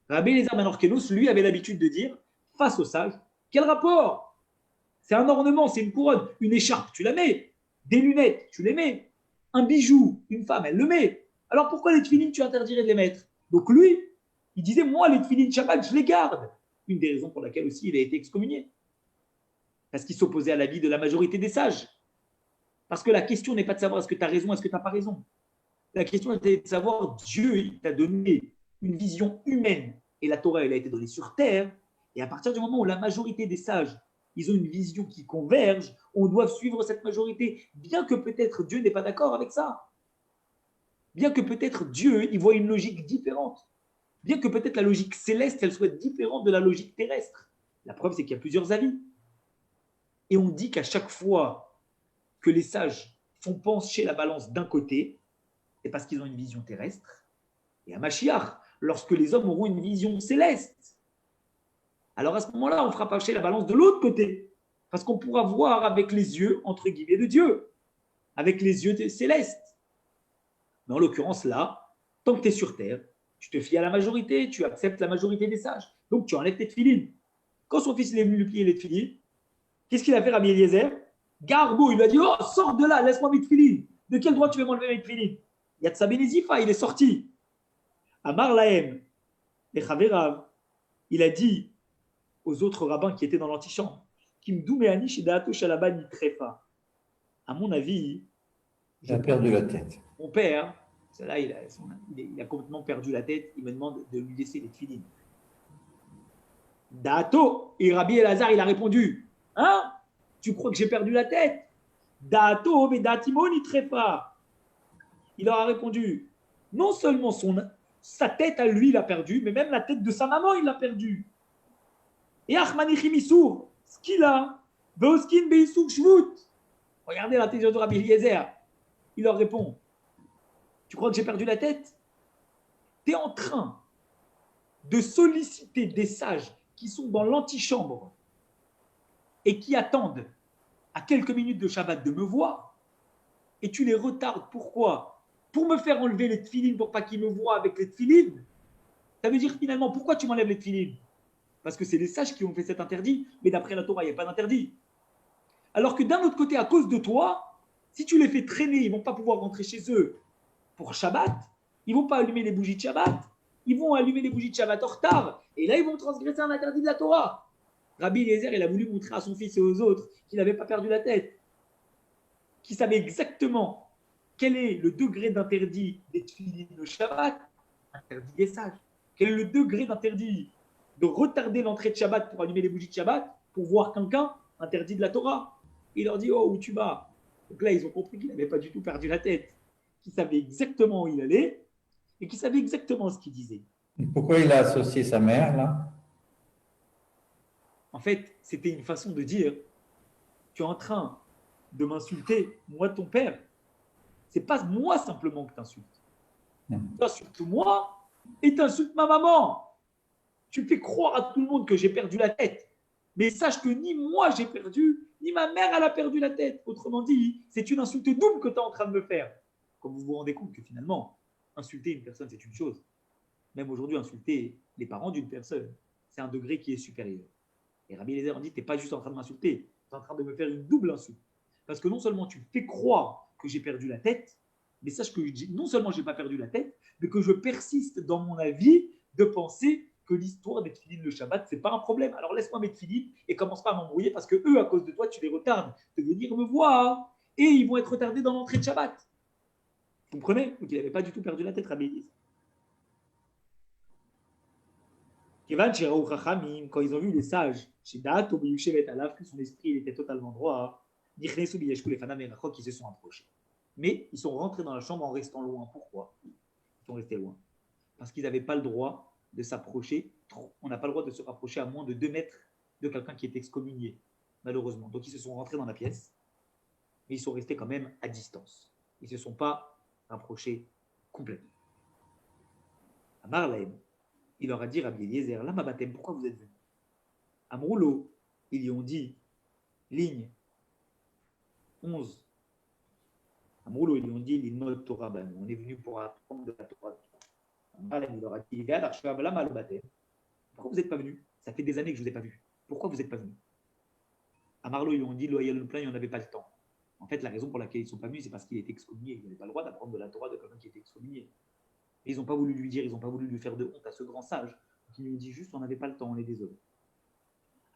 Rabbi Eliezer ben Orkenus, lui, avait l'habitude de dire, face aux sages, quel rapport? C'est un ornement, c'est une couronne, une écharpe, tu la mets, des lunettes, tu les mets, un bijou, une femme, elle le met. Alors pourquoi les tfilines, tu interdirais de les mettre? Donc lui, il disait, moi, les tfilines Shabbat, je les garde. Une des raisons pour laquelle aussi il a été excommunié. Parce qu'il s'opposait à l'avis de la majorité des sages. Parce que la question n'est pas de savoir est-ce que tu as raison, est-ce que tu n'as pas raison. La question était de savoir, Dieu il t'a donné une vision humaine, et la Torah, elle a été donnée sur terre, et à partir du moment où la majorité des sages, ils ont une vision qui converge, on doit suivre cette majorité, bien que peut-être Dieu n'est pas d'accord avec ça. Bien que peut-être Dieu, il voit une logique différente. Bien que peut-être la logique céleste, elle soit différente de la logique terrestre. La preuve, c'est qu'il y a plusieurs avis. Et on dit qu'à chaque fois que les sages font pencher la balance d'un côté, c'est parce qu'ils ont une vision terrestre. Et à Mashiach, lorsque les hommes auront une vision céleste, alors à ce moment-là, on fera pencher la balance de l'autre côté. Parce qu'on pourra voir avec les yeux, entre guillemets, de Dieu. Avec les yeux célestes. Mais en l'occurrence, là, tant que tu es sur terre, tu te fies à la majorité, tu acceptes la majorité des sages. Donc tu enlèves tes tefilines. Quand son fils est venu lui plier les tefilines, qu'est-ce qu'il a fait, Rabbi Eliezer? Garbo, il lui a dit, oh, sors de là, laisse-moi mes tefilines. De quel droit tu veux m'enlever mes tefilines? Yatsa Benezifa, il est sorti. Amar Lahem, les Chaverav, il a dit aux autres rabbins qui étaient dans l'antichambre, Kimdou Meani Shidaato Shalabani Trefa. À mon avis, il a perdu la tête. Mon père, là, il a complètement perdu la tête, il me demande de lui laisser les tefilines. Daato, et Rabbi Elazar, il a répondu, hein? Tu crois que j'ai perdu la tête? Daato, mais Datimoni Trefa. Il leur a répondu, non seulement sa tête à lui, il a perdu, mais même la tête de sa maman, il l'a perdue. Et Achmanichim Issour, ce qu'il a, Beoskin Beissour Shvut. Regardez l'intelligence de Rabbi Eliezer. Il leur répond, tu crois que j'ai perdu la tête? Tu es en train de solliciter des sages qui sont dans l'antichambre et qui attendent à quelques minutes de Shabbat de me voir et tu les retardes. Pourquoi? Pour me faire enlever les tefilines pour pas qu'ils me voient avec les tefilines. Ça veut dire finalement, pourquoi tu m'enlèves les tefilines? Parce que c'est les sages qui ont fait cet interdit, mais d'après la Torah, il n'y a pas d'interdit. Alors que d'un autre côté, à cause de toi, si tu les fais traîner, ils ne vont pas pouvoir rentrer chez eux pour Shabbat, ils ne vont pas allumer les bougies de Shabbat, ils vont allumer les bougies de Shabbat en retard, et là, ils vont transgresser un interdit de la Torah. Rabbi Eliezer, il a voulu montrer à son fils et aux autres qu'il n'avait pas perdu la tête, qu'il savait exactement quel est le degré d'interdit des tefilines de Shabbat, interdit des sages, quel est le degré d'interdit de retarder l'entrée de Shabbat pour allumer les bougies de Shabbat, pour voir quelqu'un, interdit de la Torah. Il leur dit, oh, où tu vas? Donc là, ils ont compris qu'il n'avait pas du tout perdu la tête, qu'il savait exactement où il allait et qu'il savait exactement ce qu'il disait. Pourquoi il a associé sa mère, là? En fait, c'était une façon de dire, tu es en train de m'insulter, moi, ton père. C'est pas moi simplement que tu insultes. Tu insultes moi et tu insultes ma maman. Tu fais croire à tout le monde que j'ai perdu la tête. Mais sache que ni moi j'ai perdu, ni ma mère elle a perdu la tête. Autrement dit, c'est une insulte double que tu es en train de me faire. Comme vous vous rendez compte que finalement, insulter une personne, c'est une chose. Même aujourd'hui, insulter les parents d'une personne, c'est un degré qui est supérieur. Et Rabbi Eliezer dit, tu n'es pas juste en train de m'insulter, tu es en train de me faire une double insulte. Parce que non seulement tu fais croire que j'ai perdu la tête, mais sache que non seulement je n'ai pas perdu la tête, mais que je persiste dans mon avis de penser que l'histoire des tefilines le Shabbat, ce n'est pas un problème. Alors laisse-moi mes tefilines et commence pas à m'embrouiller parce que eux, à cause de toi, tu les retardes de venir me voir et ils vont être retardés dans l'entrée de Shabbat. Vous comprenez? Donc il n'avait pas du tout perdu la tête, Rabbi Eliezer. Quand ils ont vu les sages, que son esprit était totalement droit, ils se sont approchés. Mais ils sont rentrés dans la chambre en restant loin. Pourquoi? Ils sont restés loin. Parce qu'ils n'avaient pas le droit de s'approcher. On n'a pas le droit de se rapprocher à moins de 2 mètres de quelqu'un qui est excommunié, malheureusement. Donc ils se sont rentrés dans la pièce, mais ils sont restés quand même à distance. Ils ne se sont pas rapprochés complètement. Amar Lahem, il leur a dit, Rabbi Eliezer, Lama Batem, pourquoi vous êtes venus? Amroulo, ils lui ont dit, ligne 11. Amroulo, ils lui ont dit, l'Ilmod Torah, on est venu pour apprendre de la Torah. Amar Lahem, il leur a dit, pourquoi vous n'êtes pas venus? Ça fait des années que je ne vous ai pas vu. Pourquoi vous n'êtes pas venus? Amarlo, ils lui ont dit, loyal le plein, il n'y en avait pas le temps. En fait, la raison pour laquelle ils ne sont pas venus, c'est parce qu'il était excommunié. Ils n'avaient pas le droit d'apprendre de la Torah de quelqu'un qui était excommunié. Et ils n'ont pas voulu lui dire, ils n'ont pas voulu lui faire de honte à ce grand sage. Donc ils lui ont dit juste, on n'avait pas le temps, on est désolé.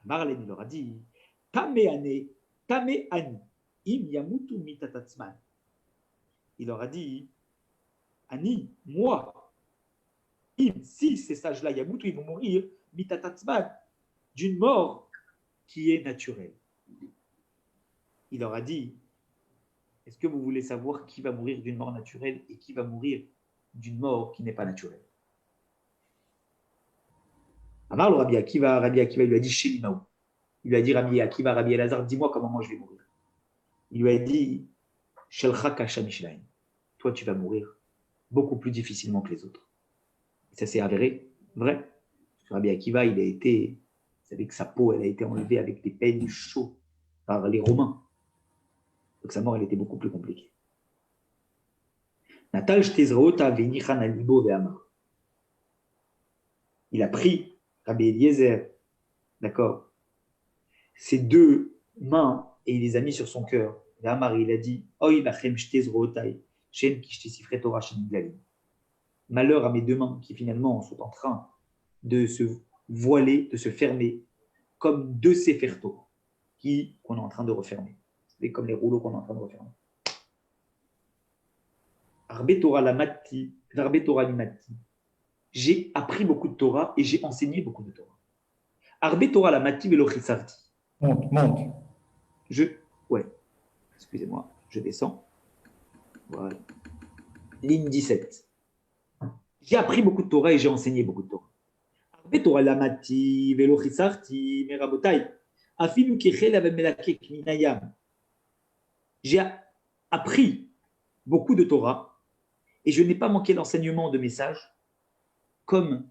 Marlène, il leur a dit, Tameane, Tameani, im yamutu mitatatzman. Il leur a dit, Ani, moi, im, si ces sages-là, yamutu, ils vont mourir, mitatatzman, d'une mort qui est naturelle. Il leur a dit, est-ce que vous voulez savoir qui va mourir d'une mort naturelle et qui va mourir d'une mort qui n'est pas naturelle? Amar le Rabbi Akiva il lui a dit Shelimaou. Il lui a dit Rabbi Akiva, Rabbi Elazar, dis-moi comment moi je vais mourir. Il lui a dit Shelchaka Shamishlein. Toi tu vas mourir beaucoup plus difficilement que les autres. Et ça s'est avéré vrai. Rabbi Akiva, il a été, vous savez que sa peau, elle a été enlevée avec des peignes chauds par les Romains. Donc sa mort, elle était beaucoup plus compliquée. Il a pris Rabbi Eliezer, d'accord, ses 2 mains et il les a mis sur son cœur. Et Amar, il a dit, malheur à mes 2 mains qui finalement sont en train de se voiler, de se fermer, comme 2 Sefer Torah qu'on est en train de refermer. C'est comme les rouleaux qu'on est en train de refermer. Arbe Torah lamati, Arbe Torah limati. J'ai appris beaucoup de Torah et j'ai enseigné beaucoup de Torah. Arbe Torah lamati velo chisarti. Monte. Ouais, excusez-moi, je descends. Voilà. Ligne 17. J'ai appris beaucoup de Torah et j'ai enseigné beaucoup de Torah. Arbe Torah lamati velo chisarti, merabotai. Afilu kechel ave melakek minayam. J'ai appris beaucoup de Torah et je n'ai pas manqué l'enseignement de mes sages comme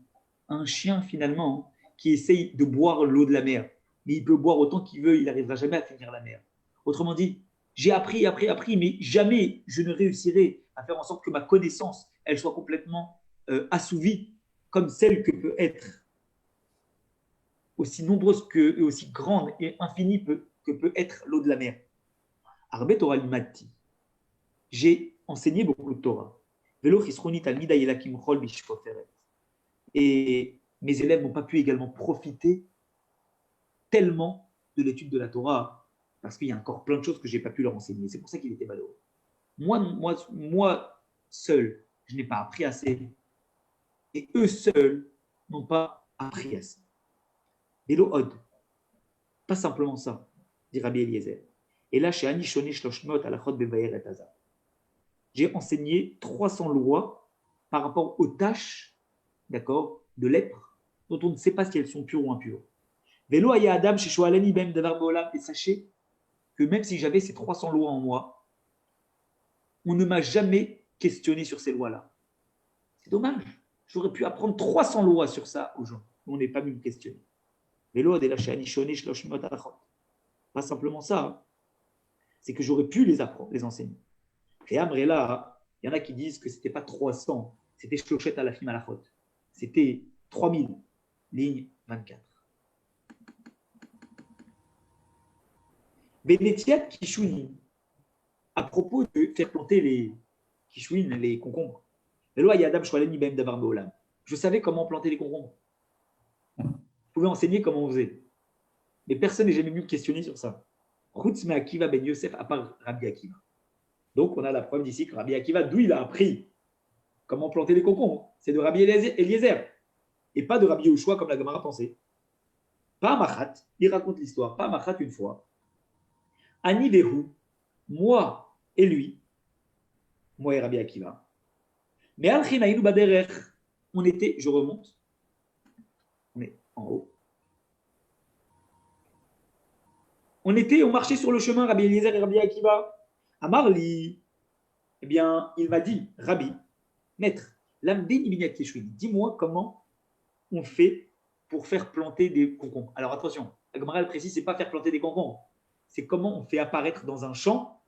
un chien finalement qui essaye de boire l'eau de la mer. Mais il peut boire autant qu'il veut, il n'arrivera jamais à finir la mer. Autrement dit, j'ai appris, mais jamais je ne réussirai à faire en sorte que ma connaissance, elle soit complètement assouvie comme celle que peut être, aussi nombreuse que, et aussi grande et infinie que peut être l'eau de la mer. Arbe Torah limati. J'ai enseigné beaucoup de Torah. Et mes élèves n'ont pas pu également profiter tellement de l'étude de la Torah, parce qu'il y a encore plein de choses que je n'ai pas pu leur enseigner. C'est pour ça qu'il était malheureux. Moi seul, je n'ai pas appris assez. Et eux seuls n'ont pas appris assez. Et l'Od, pas simplement ça, dit Rabbi Eliezer. Et là, chez Ani Shoné Shloshmot à la Chod Bevayer et Taza, j'ai enseigné 300 lois par rapport aux tâches, d'accord, de lèpre, dont on ne sait pas si elles sont pures ou impures. Vélo aya Adam chez Shoalani Bem Davar Bolam, et sachez que même si j'avais ces 300 lois en moi, on ne m'a jamais questionné sur ces lois-là. C'est dommage. J'aurais pu apprendre 300 lois sur ça aux gens. On n'est pas venu me questionner. Vélo de la Shani Shoné Shloshmot Alachot. Pas simplement ça, hein. C'est que j'aurais pu les apprendre, les enseigner. Et après là, il y en a qui disent que ce n'était pas 300, c'était Shlochet à la film à la faute. C'était 3000, ligne 24. Benetiat Kishouin, à propos de faire planter les Kishouin, les concombres. Je savais comment planter les concombres. Je pouvais enseigner comment on faisait. Mais personne n'est jamais venu me questionner sur ça. Chutz me Akiva ben Yosef, à part Rabbi Akiva. Donc, on a la preuve d'ici que Rabbi Akiva, d'où il a appris comment planter les concombres, c'est de Rabbi Eliezer, et pas de Rabbi Yehoshua comme la Gemara pensait. Pas Machat, il raconte l'histoire, pas Machat une fois. Ani Vehu, moi et lui, moi et Rabbi Akiva. Mais Al-Khinaïnu Baderer, on était, je remonte, on est en haut. On marchait sur le chemin, Rabbi Eliezer et Rabbi Akiva. Amarli, eh bien, il m'a dit, Rabbi, maître, dis-moi comment on fait pour faire planter des concombres. Alors attention, la Gemara elle précise, c'est pas faire planter des concombres, c'est comment on fait apparaître dans un champ,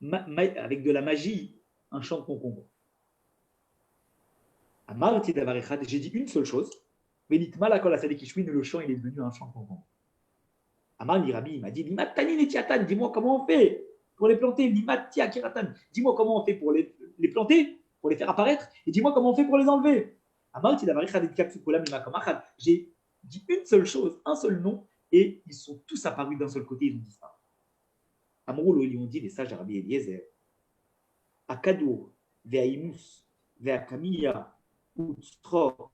avec de la magie, un champ de concombres. J'ai dit une seule chose, le champ il est devenu un champ de concombres. Amar Rabbi, il m'a dit, dis-moi comment on fait pour les planter. Dis-moi comment on fait pour les planter, pour les faire apparaître, et dis-moi comment on fait pour les enlever. J'ai dit une seule chose, un seul nom, et ils sont tous apparus d'un seul côté, ils ont disparu. Amroul, ils ont dit, les sages Rabbi Eliezer, Akadour, Veaïmus, Veakamiya, Utstror,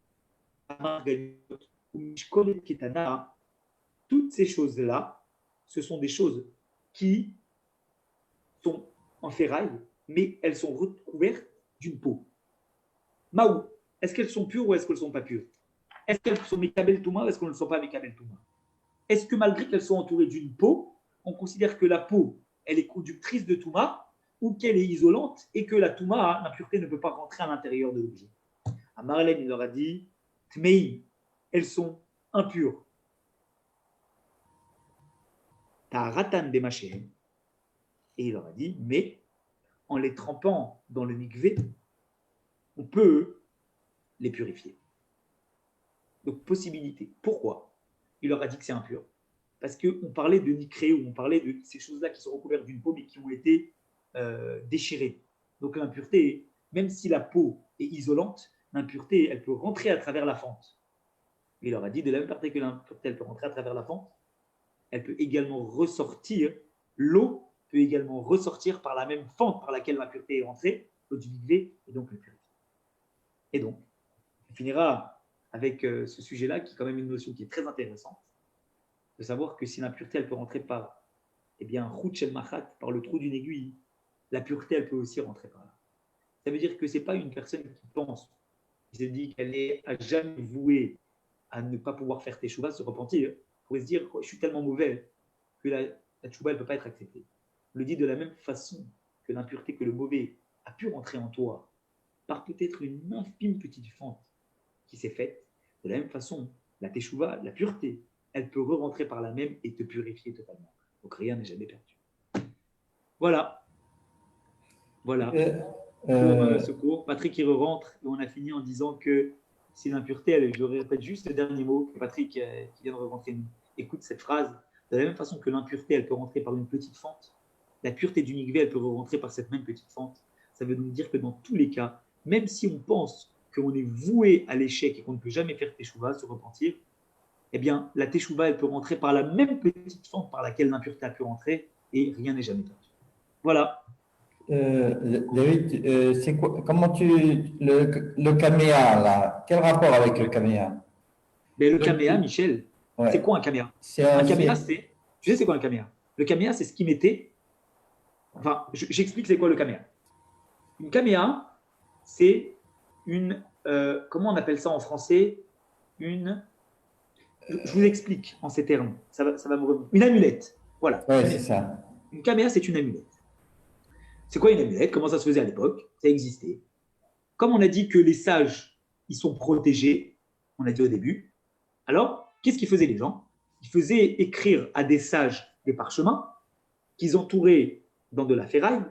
Amargaliot, Mishkolet Ketana, toutes ces choses-là, ce sont des choses qui sont en ferraille, mais elles sont recouvertes d'une peau. Maou, est-ce qu'elles sont pures ou est-ce qu'elles ne sont pas pures? Est-ce qu'elles sont Mekabel Touma ou est-ce qu'elles ne sont pas Mekabel Touma? Est-ce que malgré qu'elles soient entourées d'une peau, on considère que la peau, elle est conductrice de Touma ou qu'elle est isolante et que la Touma, l'impureté, ne peut pas rentrer à l'intérieur de l'objet? À Marlène, il leur a dit, Tmei, elles sont impures. Ta'aratan bemachem. Et il leur a dit, mais en les trempant dans le mikvé, on peut les purifier. Donc, possibilité. Pourquoi? Il leur a dit que c'est impur. Parce qu'on parlait de nikré, ou on parlait de ces choses-là qui sont recouvertes d'une peau, mais qui ont été déchirées. Donc, l'impureté, même si la peau est isolante, l'impureté, elle peut rentrer à travers la fente. Il leur a dit, de la même partie que l'impureté, elle peut rentrer à travers la fente, elle peut également ressortir, l'eau peut également ressortir par la même fente par laquelle l'impureté est rentrée, l'eau du mikvé, et donc le purifier. Et donc, on finira avec ce sujet-là, qui est quand même une notion qui est très intéressante, de savoir que si l'impureté, elle peut rentrer par, eh bien, Khutshel Machat, par le trou d'une aiguille, la pureté, elle peut aussi rentrer par là. Ça veut dire que ce n'est pas une personne qui pense, qui se dit qu'elle est à jamais vouée à ne pas pouvoir faire teshuva, se repentir, pour se dire, je suis tellement mauvais que la teshuva, elle ne peut pas être acceptée. On le dit de la même façon que l'impureté, que le mauvais a pu rentrer en toi, par peut-être une infime petite fente qui s'est faite, de la même façon, la teshuva, la pureté, elle peut re-rentrer par la même et te purifier totalement. Donc rien n'est jamais perdu. Voilà. Voilà. Pour ce cours. Patrick, il rentre et on a fini en disant que si l'impureté, je répète juste le dernier mot que Patrick qui vient de rentrer écoute cette phrase. De la même façon que l'impureté, elle peut rentrer par une petite fente, la pureté du mikvé, elle peut rentrer par cette même petite fente. Ça veut donc dire que dans tous les cas, même si on pense qu'on est voué à l'échec et qu'on ne peut jamais faire teshuva, se repentir, eh bien, la teshuva, elle peut rentrer par la même petite fente par laquelle l'impureté a pu rentrer et rien n'est jamais perdu. Voilà. David, c'est quoi, comment le caméa, là, quel rapport avec le caméa? Mais le caméa, Michel, c'est quoi un caméa? Un caméa, c'est. Tu sais, c'est quoi un caméa? Le caméa, c'est ce qui mettait. Enfin, j'explique c'est quoi le caméa. Une caméa, c'est une. Comment on appelle ça en français? Une. Je vous explique en ces termes. Ça va me revenir. Une amulette. Voilà. Oui, c'est ça. Une caméa, c'est une amulette. C'est quoi une amulette? Comment ça se faisait à l'époque? Ça existait. Comme on a dit que les sages, ils sont protégés, on a dit au début, alors, qu'est-ce qu'ils faisaient les gens? Ils faisaient écrire à des sages des parchemins qu'ils entouraient dans de la ferraille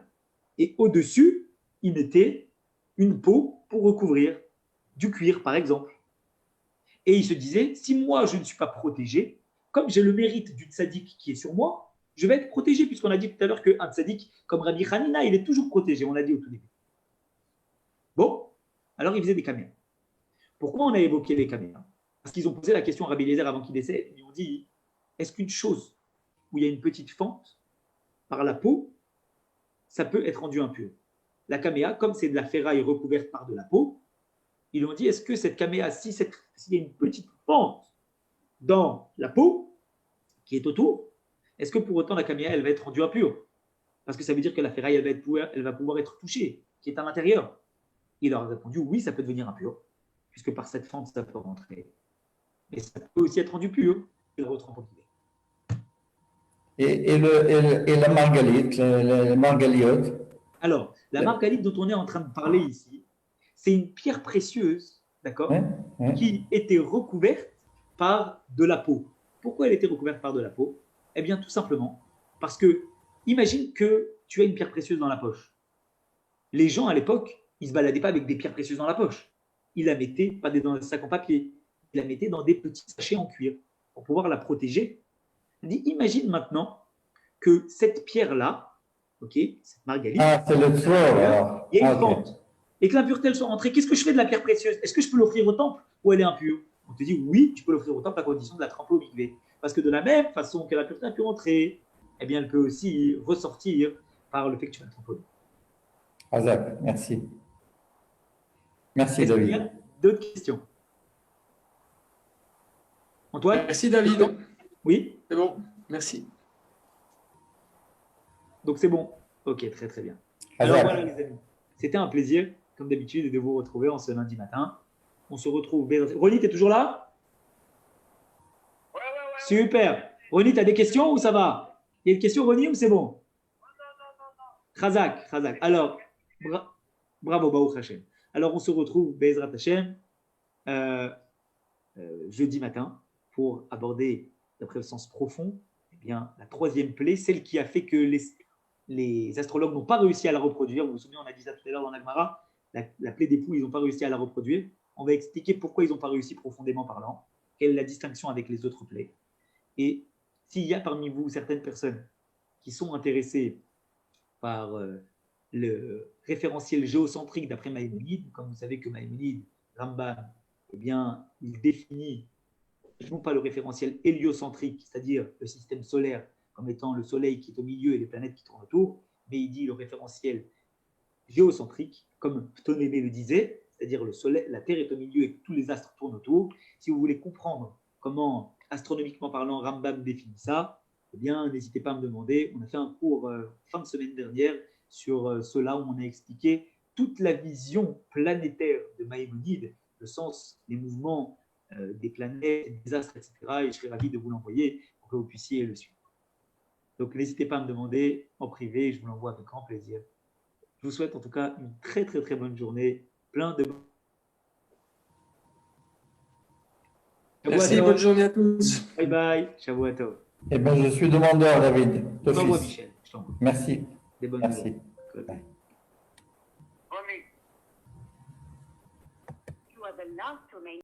et au-dessus, ils mettaient une peau pour recouvrir du cuir, par exemple. Et ils se disaient, si moi, je ne suis pas protégé, comme j'ai le mérite du tzaddik qui est sur moi, je vais être protégé, puisqu'on a dit tout à l'heure qu'un tzaddik, comme Rabbi Hanina, il est toujours protégé, on l'a dit au tout début. Bon, alors ils faisaient des caméras. Pourquoi on a évoqué les caméras? Parce qu'ils ont posé la question à Rabbi Eliezer avant qu'il décède. Ils ont dit, est-ce qu'une chose où il y a une petite fente par la peau, ça peut être rendu impur? La caméa, comme c'est de la ferraille recouverte par de la peau, ils ont dit, est-ce que cette caméa, s'il y a une petite fente dans la peau qui est autour, est-ce que pour autant la caméa, elle va être rendue impure? Parce que ça veut dire que la ferraille, elle va pouvoir être touchée, qui est à l'intérieur. Il leur a répondu, oui, ça peut devenir impur, puisque par cette fente, ça peut rentrer. Mais ça peut aussi être rendu pur, et le retrempe au pied. Et la margalite, le margaliote? Alors, la margalite dont on est en train de parler ici, c'est une pierre précieuse, d'accord, qui était recouverte par de la peau. Pourquoi elle était recouverte par de la peau? Eh bien, tout simplement parce que, imagine que tu as une pierre précieuse dans la poche. Les gens, à l'époque, ils ne se baladaient pas avec des pierres précieuses dans la poche. Ils la mettaient pas dans des sacs en papier, ils la mettaient dans des petits sachets en cuir pour pouvoir la protéger. On dit, imagine maintenant que cette pierre-là, ok, cette margalite, c'est le soir, alors. Il y a une fente. Et que l'impureté elle soit rentrée. Qu'est-ce que je fais de la pierre précieuse? Est-ce que je peux l'offrir au temple ou elle est impure? On te dit oui, tu peux l'offrir au temple à condition de la tremper au mikvé. Parce que de la même façon que l'impureté a pu rentrer, eh bien, elle peut aussi ressortir par le fait que tu vas la tremper. Azak, merci. Merci, David. Est-ce qu'il y a d'autres questions? Antoine? Merci, David. Oui? C'est bon, merci. Donc, c'est bon. Ok, très, très bien. Azak. Alors, voilà, les amis. C'était un plaisir, comme d'habitude, de vous retrouver en ce lundi matin. On se retrouve. Ronnie, tu es toujours là? Ouais. Super. Ronnie, tu as des questions ou ça va? Il y a une question, Ronnie, ou c'est bon? Non. Khazak. Alors, bravo, Baruch Hashem. Alors, on se retrouve, Bezrat Hashem, jeudi matin, pour aborder, d'après le sens profond, eh bien, la troisième plaie, celle qui a fait que les astrologues n'ont pas réussi à la reproduire. Vous vous souvenez, on a dit ça tout à l'heure dans l'Agmara, la plaie d'époux, ils n'ont pas réussi à la reproduire. On va expliquer pourquoi ils n'ont pas réussi profondément parlant, quelle est la distinction avec les autres plaies. Et s'il y a parmi vous certaines personnes qui sont intéressées par le référentiel géocentrique d'après Maïmonide, comme vous savez que Maïmonide, Rambam, eh bien, il définit non pas le référentiel héliocentrique, c'est-à-dire le système solaire comme étant le Soleil qui est au milieu et les planètes qui tournent autour, mais il dit le référentiel géocentrique, comme Ptolémée le disait, c'est-à-dire le Soleil, la Terre est au milieu et tous les astres tournent autour. Si vous voulez comprendre comment, astronomiquement parlant, Rambam définit ça, eh bien, n'hésitez pas à me demander. On a fait un cours fin de semaine dernière sur cela, où on a expliqué toute la vision planétaire de Maïmonide, le sens des mouvements des planètes, des astres, etc. Et je serais ravi de vous l'envoyer pour que vous puissiez le suivre. Donc, n'hésitez pas à me demander en privé, je vous l'envoie avec grand plaisir. Je vous souhaite en tout cas une très, très, très bonne journée, plein de... Merci, bonne journée à tous. Bye bye, Shavuot Tov. Eh bien, je suis demandeur, David. Je t'envoie, Michel. Merci. Des bonnes Merci. nouvelles. Très bien. Bonne nuit. You are the last remaining